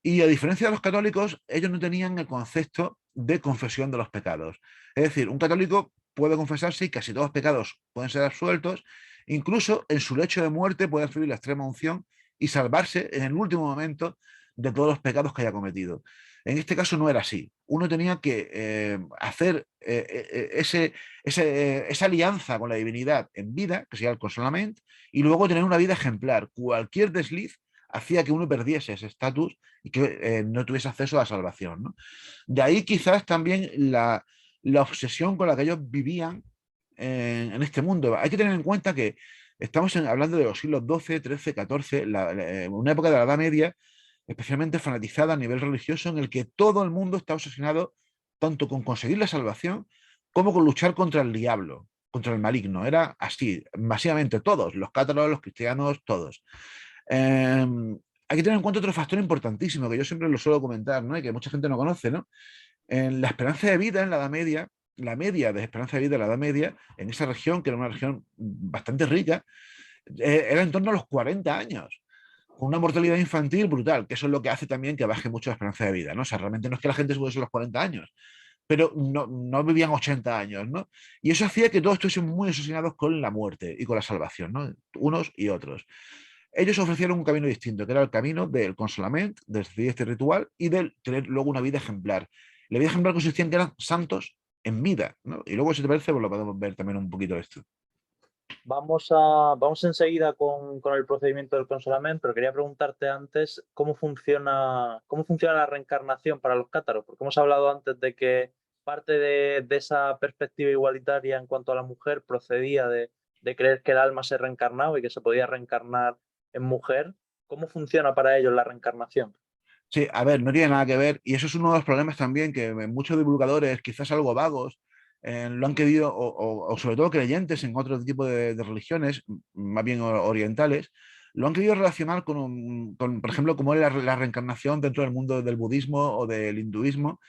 Y a diferencia de los católicos, ellos no tenían el concepto de confesión de los pecados. Es decir, un católico puede confesarse y casi todos los pecados pueden ser absueltos. Incluso en su lecho de muerte puede recibir la extrema unción y salvarse en el último momento de todos los pecados que haya cometido. En este caso no era así. Uno tenía que hacer esa alianza con la divinidad en vida, que sería el consolament, y luego tener una vida ejemplar. Cualquier desliz hacía que uno perdiese ese estatus y que no tuviese acceso a la salvación, ¿no? De ahí quizás también la obsesión con la que ellos vivían en este mundo. Hay que tener en cuenta que estamos hablando de los siglos XII, XIII, XIV, una época de la Edad Media especialmente fanatizada a nivel religioso, en el que todo el mundo está obsesionado tanto con conseguir la salvación como con luchar contra el diablo, contra el maligno. Era así, masivamente todos, los cátaros, los cristianos, todos. Hay que tener en cuenta otro factor importantísimo que yo siempre lo suelo comentar, ¿no? Y que mucha gente no conoce, ¿no? En la esperanza de vida en la Edad Media, la media de esperanza de vida en la Edad Media, en esa región, que era una región bastante rica, era en torno a los 40 años, con una mortalidad infantil brutal, que eso es lo que hace también que baje mucho la esperanza de vida, ¿no? O sea, realmente no es que la gente subiese los 40 años, pero no vivían 80 años, ¿no? Y eso hacía que todos estuviesen muy asesinados con la muerte y con la salvación, ¿no? Unos y otros. Ellos ofrecieron un camino distinto, que era el camino del consolament, del seguir este ritual y del tener luego una vida ejemplar. La vida ejemplar consistía en que eran santos en vida, ¿no? Y luego, si te parece, pues lo podemos ver también un poquito esto. Vamos enseguida con el procedimiento del consolament, pero quería preguntarte antes cómo funciona la reencarnación para los cátaros, porque hemos hablado antes de que parte de esa perspectiva igualitaria en cuanto a la mujer procedía de creer que el alma se reencarnaba y que se podía reencarnar en mujer. ¿Cómo funciona para ellos la reencarnación? Sí, a ver, no tiene nada que ver, y eso es uno de los problemas también que muchos divulgadores, quizás algo vagos, lo han querido, o sobre todo creyentes en otro tipo de religiones, más bien orientales, lo han querido relacionar con, por ejemplo, como es la reencarnación dentro del mundo del budismo o del hinduismo,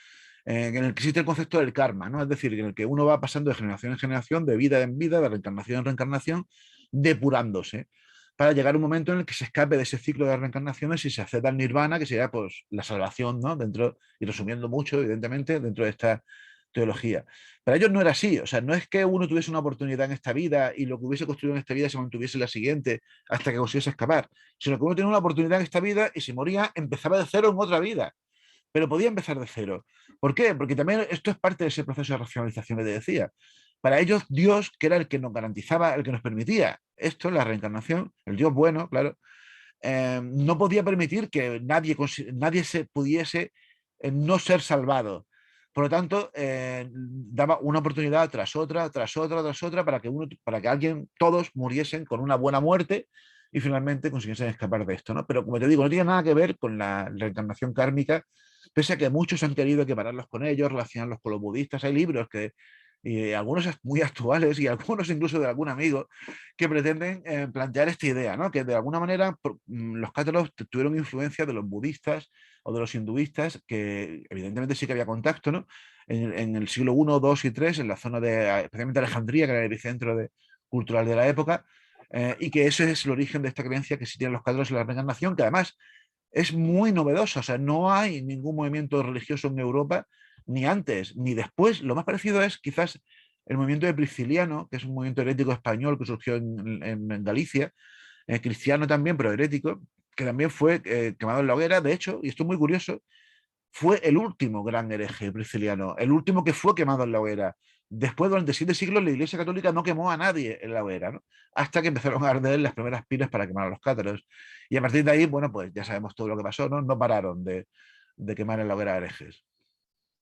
en el que existe el concepto del karma, ¿no? Es decir, en el que uno va pasando de generación en generación, de vida en vida, de reencarnación en reencarnación, depurándose, para llegar a un momento en el que se escape de ese ciclo de reencarnaciones y se acceda al nirvana, que sería pues la salvación, ¿no? Dentro, y resumiendo mucho, evidentemente, dentro de esta teología. Para ellos no era así, o sea, no es que uno tuviese una oportunidad en esta vida y lo que hubiese construido en esta vida se mantuviese en la siguiente hasta que consiguiese escapar, sino que uno tenía una oportunidad en esta vida y si moría empezaba de cero en otra vida, pero podía empezar de cero. ¿Por qué? Porque también esto es parte de ese proceso de racionalización que te decía. Para ellos, Dios, que era el que nos garantizaba, el que nos permitía esto, la reencarnación, el Dios bueno, claro, no podía permitir que nadie se pudiese no ser salvado. Por lo tanto, daba una oportunidad tras otra, tras otra, tras otra, para que alguien, todos muriesen con una buena muerte y finalmente consiguiesen escapar de esto, ¿no? Pero como te digo, no tiene nada que ver con la reencarnación kármica, pese a que muchos han querido equipararlos con ellos, relacionarlos con los budistas. Hay libros y algunos muy actuales y algunos incluso de algún amigo que pretenden plantear esta idea, ¿no? Que de alguna manera los cátaros tuvieron influencia de los budistas o de los hinduistas, que evidentemente sí que había contacto, ¿no? En el siglo I, II y III, en la zona de especialmente Alejandría, que era el epicentro cultural de la época, y que ese es el origen de esta creencia que sí tienen los cátaros en la reencarnación, que además es muy novedosa, o sea, no hay ningún movimiento religioso en Europa, ni antes ni después. Lo más parecido es quizás el movimiento de Prisciliano, que es un movimiento herético español que surgió en Galicia, cristiano también, pero herético, que también fue quemado en la hoguera. De hecho, y esto es muy curioso, fue el último gran hereje prisciliano, el último que fue quemado en la hoguera. Después, durante 7 siglos, la Iglesia Católica no quemó a nadie en la hoguera, ¿no? Hasta que empezaron a arder las primeras pilas para quemar a los cátaros. Y a partir de ahí, bueno, pues ya sabemos todo lo que pasó, ¿no? No pararon de quemar en la hoguera herejes.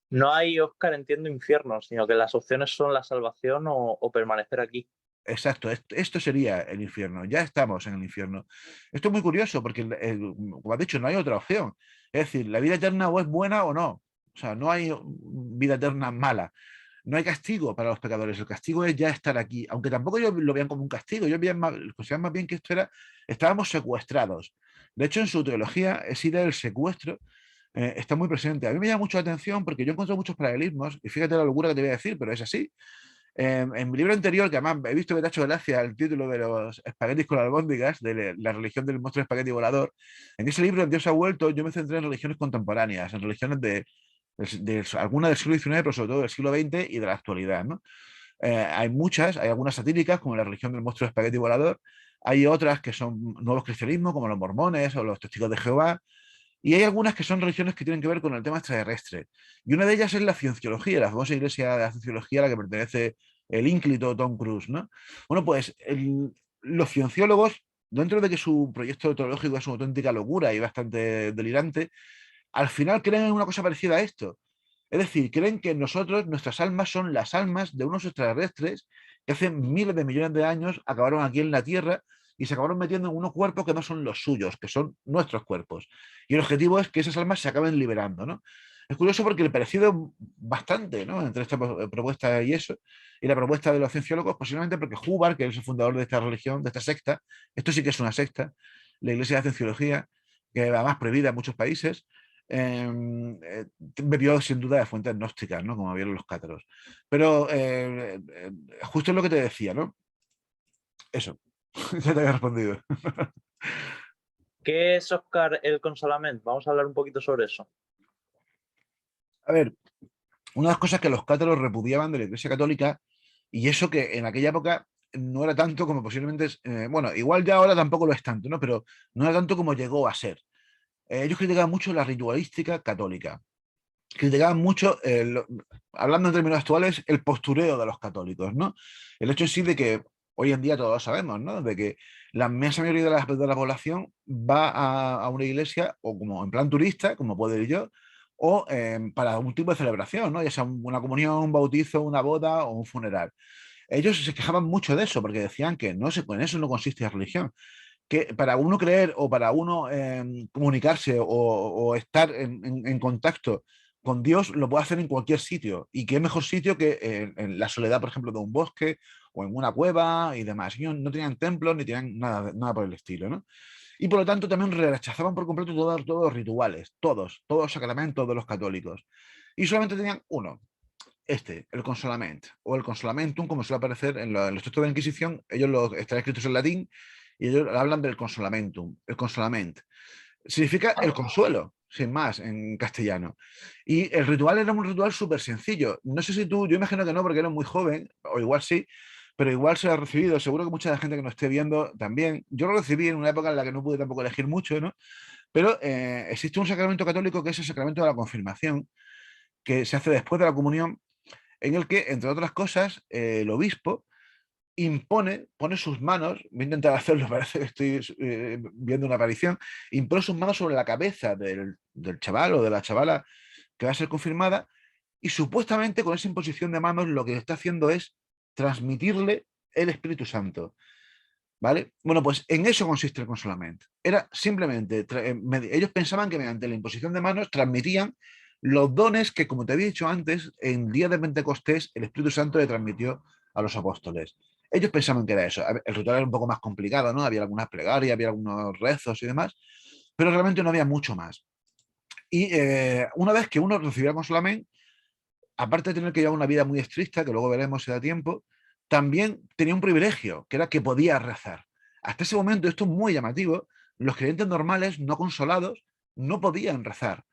No hay, Oscar, entiendo, infierno, sino que las opciones son la salvación o permanecer aquí. Exacto, esto sería el infierno. Ya estamos en el infierno. Esto es muy curioso porque, como has dicho, no hay otra opción. Es decir, la vida eterna o es buena o no. O sea, no hay vida eterna mala. No hay castigo para los pecadores. El castigo es ya estar aquí. Aunque tampoco ellos lo vean como un castigo. Ellos consideraban más bien que esto era, estábamos secuestrados. De hecho, en su teología, esa idea del secuestro está muy presente. A mí me llama mucho la atención porque yo encuentro muchos paralelismos, y fíjate la locura que te voy a decir, pero es así. En mi libro anterior, que además he visto que te ha hecho gracia el título de los espaguetis con albóndigas, de la religión del monstruo espagueti volador, en ese libro, Dios ha vuelto, yo me centré en religiones contemporáneas, en religiones de algunas del siglo XIX, pero sobre todo del siglo XX y de la actualidad, ¿no? Hay muchas, hay algunas satíricas, como la religión del monstruo espagueti volador, hay otras que son nuevos cristianismos, como los mormones o los testigos de Jehová, Y hay algunas que son religiones que tienen que ver con el tema extraterrestre. Y una de ellas es la cienciología, la famosa iglesia de la cienciología a la que pertenece el ínclito Tom Cruise, ¿no? Bueno, pues los cienciólogos, dentro de que su proyecto teológico es una auténtica locura y bastante delirante, al final creen en una cosa parecida a esto. Es decir, creen que nosotros, nuestras almas son las almas de unos extraterrestres que hace miles de millones de años acabaron aquí en la Tierra y se acabaron metiendo en unos cuerpos que no son los suyos, que son nuestros cuerpos. Y el objetivo es que esas almas se acaben liberando, ¿no? Es curioso porque el parecido bastante, ¿no?, entre esta propuesta y eso, y la propuesta de los cienciólogos, posiblemente porque Hubbard, que es el fundador de esta religión, de esta secta, esto sí que es una secta, la Iglesia de Cienciología, que además prohibida en muchos países, bebió sin duda de fuentes gnósticas, ¿no?, como vieron los cátaros. Pero justo es lo que te decía, ¿no? Eso, ya te había respondido. ¿Qué es, Óscar, el Consolament? Vamos a hablar un poquito sobre eso. A ver, una de las cosas que los cátaros repudiaban de la Iglesia Católica, y eso que en aquella época no era tanto como posiblemente, bueno, igual ya ahora tampoco lo es tanto, ¿no?, pero no era tanto como llegó a ser. Ellos criticaban mucho la ritualística católica. Criticaban mucho, hablando en términos actuales, el postureo de los católicos, ¿no? El hecho en sí de que hoy en día todos lo sabemos, ¿no?, de que la inmensa mayoría de la población va a una iglesia o como en plan turista, como puedo ir yo, o para un tipo de celebración, ¿no?, ya sea una comunión, un bautizo, una boda o un funeral. Ellos se quejaban mucho de eso porque decían que no en eso no consiste la religión, que para uno creer o para uno comunicarse o estar en contacto con Dios lo puede hacer en cualquier sitio, y qué mejor sitio que en la soledad, por ejemplo, de un bosque o en una cueva y demás. Ellos no tenían templos ni tenían nada por el estilo, ¿no? Y por lo tanto también rechazaban por completo todos los rituales, todos los sacramentos de los católicos. Y solamente tenían uno, el consolament, o el consolamentum, como suele aparecer en los textos de la Inquisición. Ellos están escritos en latín y ellos hablan del consolamentum, el consolament. Significa el consuelo, sin más, en castellano. Y el ritual era un ritual súper sencillo. No sé si tú, yo imagino que no, porque eres muy joven, o igual sí, pero igual se lo ha recibido. Seguro que mucha gente que nos esté viendo también. Yo lo recibí en una época en la que no pude tampoco elegir mucho, ¿no? Pero existe un sacramento católico que es el sacramento de la confirmación, que se hace después de la comunión, en el que, entre otras cosas, el obispo pone sus manos, voy a intentar hacerlo, parece que estoy viendo una aparición, impone sus manos sobre la cabeza del chaval o de la chavala que va a ser confirmada, y supuestamente con esa imposición de manos lo que está haciendo es transmitirle el Espíritu Santo. ¿Vale? Bueno, pues en eso consiste el consolament. Era simplemente, ellos pensaban que mediante la imposición de manos transmitían los dones que, como te he dicho antes, en día de Pentecostés el Espíritu Santo le transmitió a los apóstoles. Ellos pensaban que era eso. El ritual era un poco más complicado, ¿no? Había algunas plegarias, había algunos rezos y demás, pero realmente no había mucho más. Y una vez que uno recibía el consolament, aparte de tener que llevar una vida muy estricta, que luego veremos si da tiempo, también tenía un privilegio, que era que podía rezar. Hasta ese momento, esto es muy llamativo, los creyentes normales, no consolados, no podían rezar.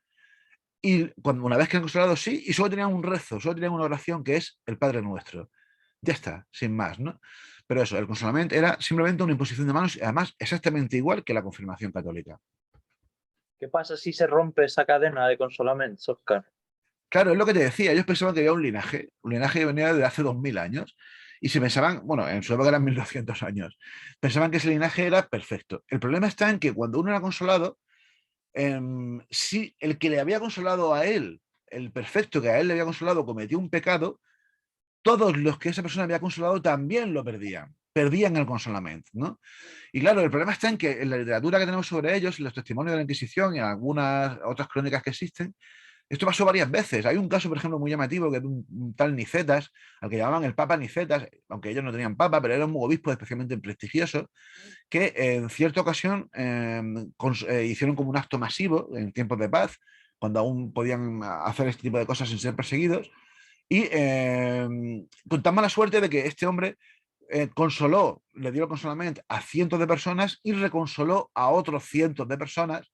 Y una vez que eran consolados, sí, y solo tenían un rezo, solo tenían una oración, que es el Padre Nuestro. Ya está, sin más, ¿no? Pero eso, el consolament era simplemente una imposición de manos, y además exactamente igual que la confirmación católica. ¿Qué pasa si se rompe esa cadena de Consolament, Óscar? Claro, es lo que te decía, ellos pensaban que había un linaje que venía de hace 2000 años, y se pensaban, bueno, en su época eran 1200 años, pensaban que ese linaje era perfecto. El problema está en que cuando uno era consolado, si el que le había consolado a él, el perfecto que a él le había consolado, cometió un pecado, todos los que esa persona había consolado también lo perdían el consolament, ¿no? Y claro, el problema está en que en la literatura que tenemos sobre ellos, en los testimonios de la Inquisición y en algunas otras crónicas que existen, esto pasó varias veces. Hay un caso, por ejemplo, muy llamativo, que es un tal Nicetas, al que llamaban el Papa Nicetas, aunque ellos no tenían papa, pero era un obispo especialmente prestigioso, que en cierta ocasión hicieron como un acto masivo en tiempos de paz, cuando aún podían hacer este tipo de cosas sin ser perseguidos, y con tan mala suerte de que este hombre le dio el consolament a cientos de personas y reconsoló a otros cientos de personas,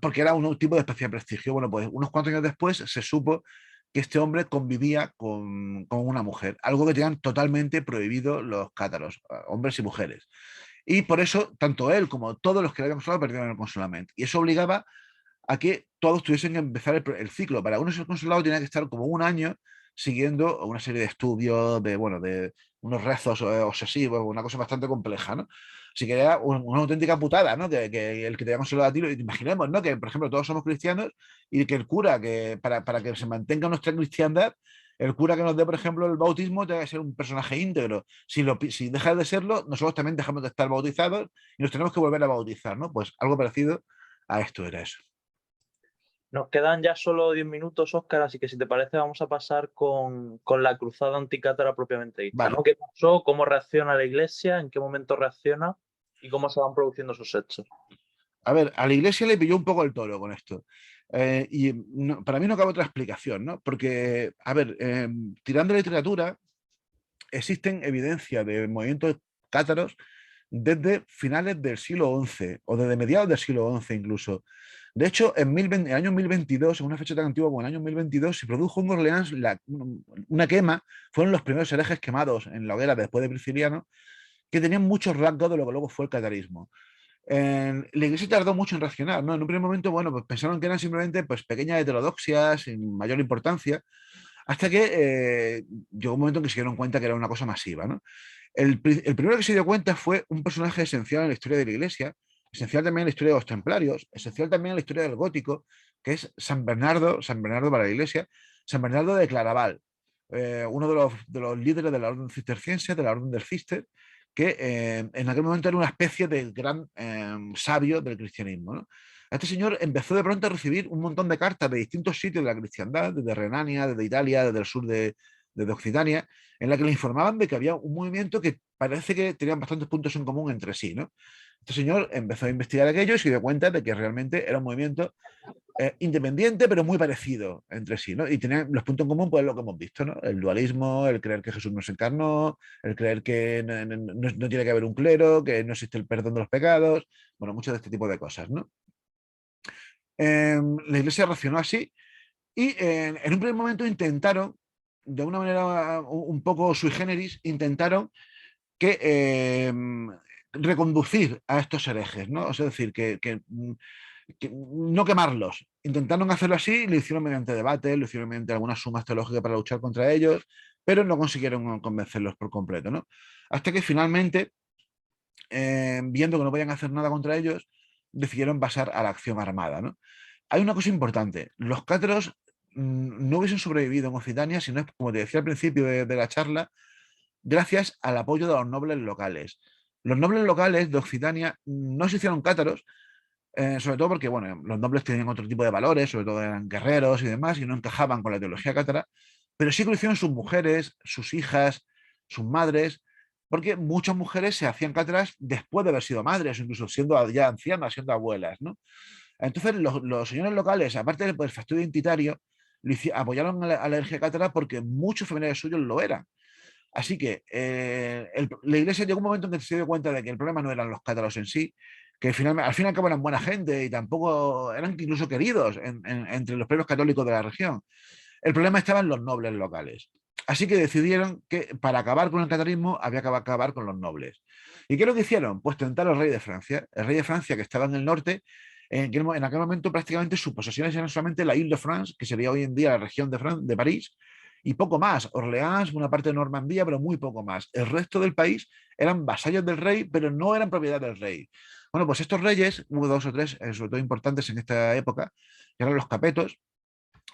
porque era un tipo de especial prestigio. Bueno, pues unos cuantos años después se supo que este hombre convivía con una mujer, algo que tenían totalmente prohibido los cátaros, hombres y mujeres. Y por eso, tanto él como todos los que le habían consolado perdieron el consolamiento. Y eso obligaba a que todos tuviesen que empezar el ciclo. Para uno ser consolado tenía que estar como un año siguiendo una serie de estudios, de unos rezos obsesivos, una cosa bastante compleja, ¿no? Así que era una auténtica putada, ¿no? Que el que te haya consolado a ti, imaginemos, ¿no? Que, por ejemplo, todos somos cristianos y que el cura, que para que se mantenga nuestra cristiandad, el cura que nos dé, por ejemplo, el bautismo debe ser un personaje íntegro. Si deja de serlo, nosotros también dejamos de estar bautizados y nos tenemos que volver a bautizar, ¿no? Pues algo parecido a esto era eso. Nos quedan ya solo 10 minutos, Óscar, así que si te parece vamos a pasar con la cruzada anticátara propiamente dicha, Vale. ¿no? ¿Qué pasó? ¿Cómo reacciona la Iglesia? ¿En qué momento reacciona? ¿Y cómo se van produciendo esos hechos? A ver, a la Iglesia le pilló un poco el toro con esto. Para mí no cabe otra explicación, ¿no? Porque, a ver, tirando de literatura, existen evidencias de movimientos cátaros desde finales del siglo XI o desde mediados del siglo XI incluso. De hecho, en el año 1022, en una fecha tan antigua como el año 1022, se produjo en Orleans una quema. Fueron los primeros herejes quemados en la hoguera después de Prisciliano, que tenían muchos rasgos de lo que luego fue el catarismo. La iglesia tardó mucho en reaccionar, ¿no? En un primer momento, bueno, pues pensaron que eran simplemente pues, pequeñas heterodoxias sin mayor importancia, hasta que llegó un momento en que se dieron cuenta que era una cosa masiva, ¿no? El primero que se dio cuenta fue un personaje esencial en la historia de la iglesia, esencial también en la historia de los templarios, esencial también en la historia del gótico, que es San Bernardo para la iglesia, San Bernardo de Claraval, uno de los líderes de la orden cisterciense, de la orden del Cister, que en aquel momento era una especie de gran sabio del cristianismo, ¿no? Este señor empezó de pronto a recibir un montón de cartas de distintos sitios de la cristiandad, desde Renania, desde Italia, desde el sur de Occitania, en la que le informaban de que había un movimiento que parece que tenían bastantes puntos en común entre sí, ¿no? Este señor empezó a investigar aquello y se dio cuenta de que realmente era un movimiento independiente, pero muy parecido entre sí, ¿no? Y tenían los puntos en común, pues lo que hemos visto, ¿no? El dualismo, el creer que Jesús no se encarnó, el creer que no tiene que haber un clero, que no existe el perdón de los pecados, bueno, mucho de este tipo de cosas, ¿no? La iglesia reaccionó así y en un primer momento intentaron, de una manera un poco sui generis, intentaron que reconducir a estos herejes, ¿no? O sea, es decir, que no quemarlos. Intentaron hacerlo así, lo hicieron mediante debate, lo hicieron mediante algunas sumas teológicas para luchar contra ellos, pero no consiguieron convencerlos por completo, ¿no? Hasta que finalmente, viendo que no podían hacer nada contra ellos, decidieron pasar a la acción armada, ¿no? Hay una cosa importante, los cátaros no hubiesen sobrevivido en Occitania, sino, como te decía al principio de la charla, gracias al apoyo de los nobles locales. Los nobles locales de Occitania no se hicieron cátaros, sobre todo porque, bueno, los nobles tenían otro tipo de valores, sobre todo eran guerreros y demás, y no encajaban con la teología cátara, pero sí que lo hicieron sus mujeres, sus hijas, sus madres, porque muchas mujeres se hacían cátaras después de haber sido madres, o incluso siendo ya ancianas, siendo abuelas, ¿no? Entonces, los señores locales, aparte del factor identitario, apoyaron a la herejía cátara porque muchos familiares suyos lo eran. Así que la iglesia llegó un momento en que se dio cuenta de que el problema no eran los cátaros en sí, que al fin y al cabo eran buena gente y tampoco eran incluso queridos entre los pueblos católicos de la región. El problema estaba en los nobles locales. Así que decidieron que para acabar con el catarismo había que acabar con los nobles. ¿Y qué es lo que hicieron? Pues tentar al rey de Francia. El rey de Francia, que estaba en el norte, en aquel momento prácticamente sus posesiones eran solamente la Ile-de-France, que sería hoy en día la región de París, y poco más. Orleans, una parte de Normandía, pero muy poco más. El resto del país eran vasallos del rey, pero no eran propiedad del rey. Bueno, pues estos reyes, hubo dos o tres, sobre todo importantes en esta época, que eran los capetos,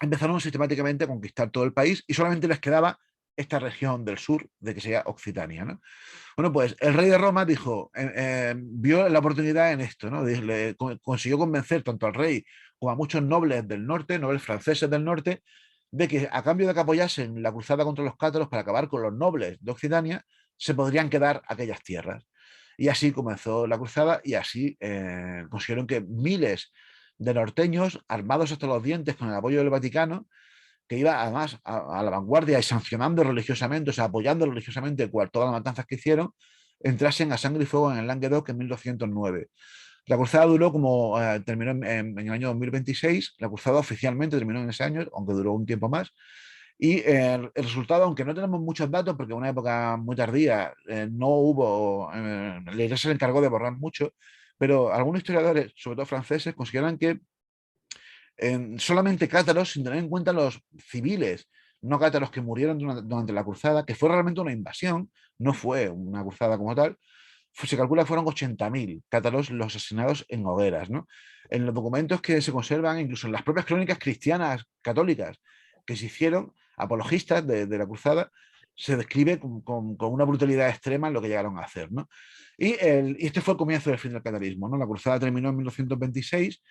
empezaron sistemáticamente a conquistar todo el país y solamente les quedaba esta región del sur, de que sería Occitania, ¿no? Bueno, pues el rey de Roma dijo, vio la oportunidad en esto, ¿no? Consiguió convencer tanto al rey como a muchos nobles del norte, nobles franceses del norte, de que a cambio de que apoyasen la cruzada contra los cátaros para acabar con los nobles de Occitania, se podrían quedar aquellas tierras. Y así comenzó la cruzada y así consiguieron que miles de norteños, armados hasta los dientes con el apoyo del Vaticano, que iba además a la vanguardia y sancionando religiosamente, o sea, apoyando religiosamente todas las matanzas que hicieron, entrasen a sangre y fuego en el Languedoc en 1209. La cruzada duró como terminó en el año 2026, la cruzada oficialmente terminó en ese año, aunque duró un tiempo más, Y el resultado, aunque no tenemos muchos datos, porque en una época muy tardía no hubo, la Iglesia se encargó de borrar mucho, pero algunos historiadores, sobre todo franceses, consideran que solamente cátaros, sin tener en cuenta los civiles, no cátaros que murieron durante la cruzada, que fue realmente una invasión, no fue una cruzada como tal, se calcula que fueron 80.000 cátaros los asesinados en hogueras, ¿no? En los documentos que se conservan, incluso en las propias crónicas cristianas católicas que se hicieron, apologistas de la cruzada, se describe con una brutalidad extrema en lo que llegaron a hacer, ¿no? Y este fue el comienzo del fin del catarismo, ¿no? La cruzada terminó en 1926.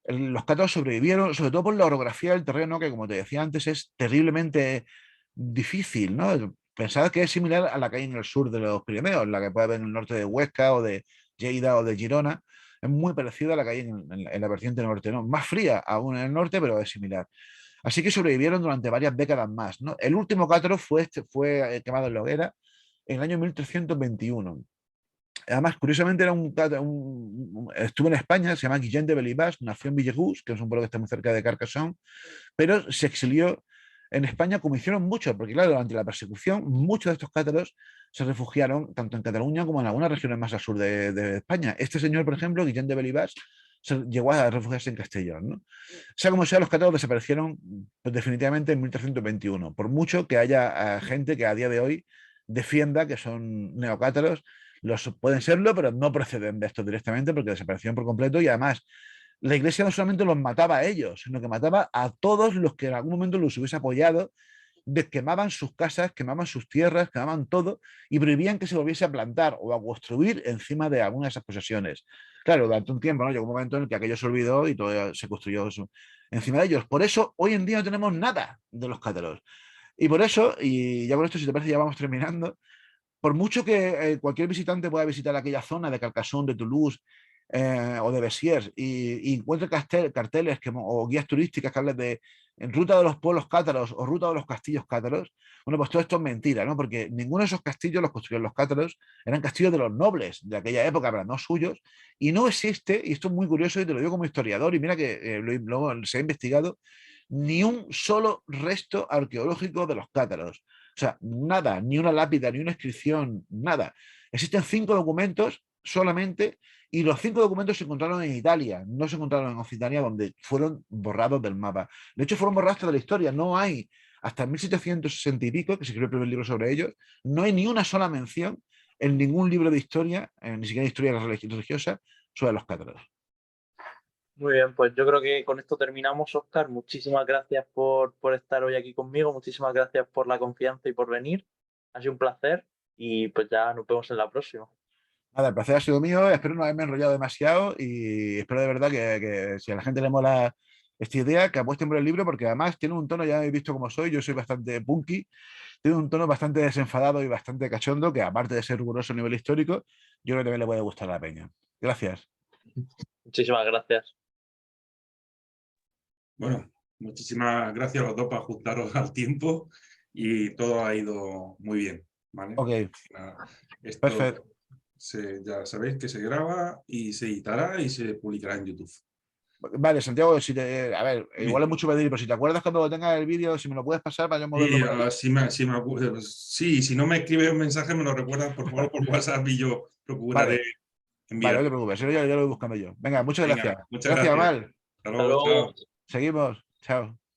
Los cátaros sobrevivieron, sobre todo por la orografía del terreno, que como te decía antes es terriblemente difícil, ¿no? Pensad que es similar a la que hay en el sur de los Pirineos, la que puede haber en el norte de Huesca o de Lleida o de Girona. Es muy parecida a la que hay en la vertiente norte, ¿no? Más fría aún en el norte, pero es similar. Así que sobrevivieron durante varias décadas más, ¿no? El último cátaro fue quemado en la hoguera en el año 1321. Además, curiosamente, estuvo en España, se llama Guillén de Belibás, nació en Villegús, que es un pueblo que está muy cerca de Carcassonne, pero se exilió en España, como hicieron muchos, porque claro, durante la persecución, muchos de estos cátaros se refugiaron tanto en Cataluña como en algunas regiones más al sur de España. Este señor, por ejemplo, Guillén de Belibás, llegó a refugiarse en Castellón, ¿no? Sea como sea, los cátaros desaparecieron pues, definitivamente en 1321, por mucho que haya gente que a día de hoy defienda que son neocátaros. Pueden serlo, pero no proceden de esto directamente porque desaparecieron por completo y además la Iglesia no solamente los mataba a ellos, sino que mataba a todos los que en algún momento los hubiese apoyado, quemaban sus casas, quemaban sus tierras, quemaban todo y prohibían que se volviese a plantar o a construir encima de alguna de esas posesiones. Claro, durante un tiempo, ¿no? Llegó un momento en el que aquello se olvidó y todo se construyó encima de ellos. Por eso hoy en día no tenemos nada de los cátaros. Y por eso, y ya con esto, si te parece, ya vamos terminando, por mucho que cualquier visitante pueda visitar aquella zona de Carcassonne, de Toulouse o de Besiers y encuentre carteles o guías turísticas que hablen de en ruta de los pueblos cátaros o ruta de los castillos cátaros, bueno, pues todo esto es mentira, ¿no? Porque ninguno de esos castillos los construyeron los cátaros, eran castillos de los nobles de aquella época, pero no suyos, y no existe, y esto es muy curioso y te lo digo como historiador, y mira que se ha investigado, ni un solo resto arqueológico de los cátaros. O sea, nada, ni una lápida, ni una inscripción, nada. Existen 5 documentos solamente y los 5 documentos se encontraron en Italia, no se encontraron en Occitania, donde fueron borrados del mapa. De hecho, fueron borrados de la historia. No hay, hasta 1760 y pico, que se escribió el primer libro sobre ellos, no hay ni una sola mención en ningún libro de historia, ni siquiera historia religiosa, sobre los cátaros. Muy bien, pues yo creo que con esto terminamos, Óscar. Muchísimas gracias por estar hoy aquí conmigo, muchísimas gracias por la confianza y por venir. Ha sido un placer y pues ya nos vemos en la próxima. Nada, el placer ha sido mío, espero no haberme enrollado demasiado y espero de verdad que si a la gente le mola esta idea, que apuesten por el libro porque además tiene un tono, ya habéis visto cómo soy, yo soy bastante punky, tiene un tono bastante desenfadado y bastante cachondo, que aparte de ser riguroso a nivel histórico, yo creo que también le puede gustar a la peña. Gracias. Muchísimas gracias. Bueno, muchísimas gracias a los dos por ajustaros al tiempo y todo ha ido muy bien, ¿vale? Ok, Esto perfecto. ya sabéis que se graba y se editará y se publicará en YouTube. Vale, Santiago, a ver, igual Bien. es mucho pedir, pero si te acuerdas cuando tengas el vídeo, si me lo puedes pasar para yo moverlo por aquí. Sí, si no me escribes un mensaje, me lo recuerdas por favor por WhatsApp y yo procuraré Vale, enviar. no te preocupes, ya lo voy buscando yo. Venga, muchas Venga, gracias. muchas Gracias, gracias. Amal. Hasta Hasta luego, luego. chao. Seguimos. Chao.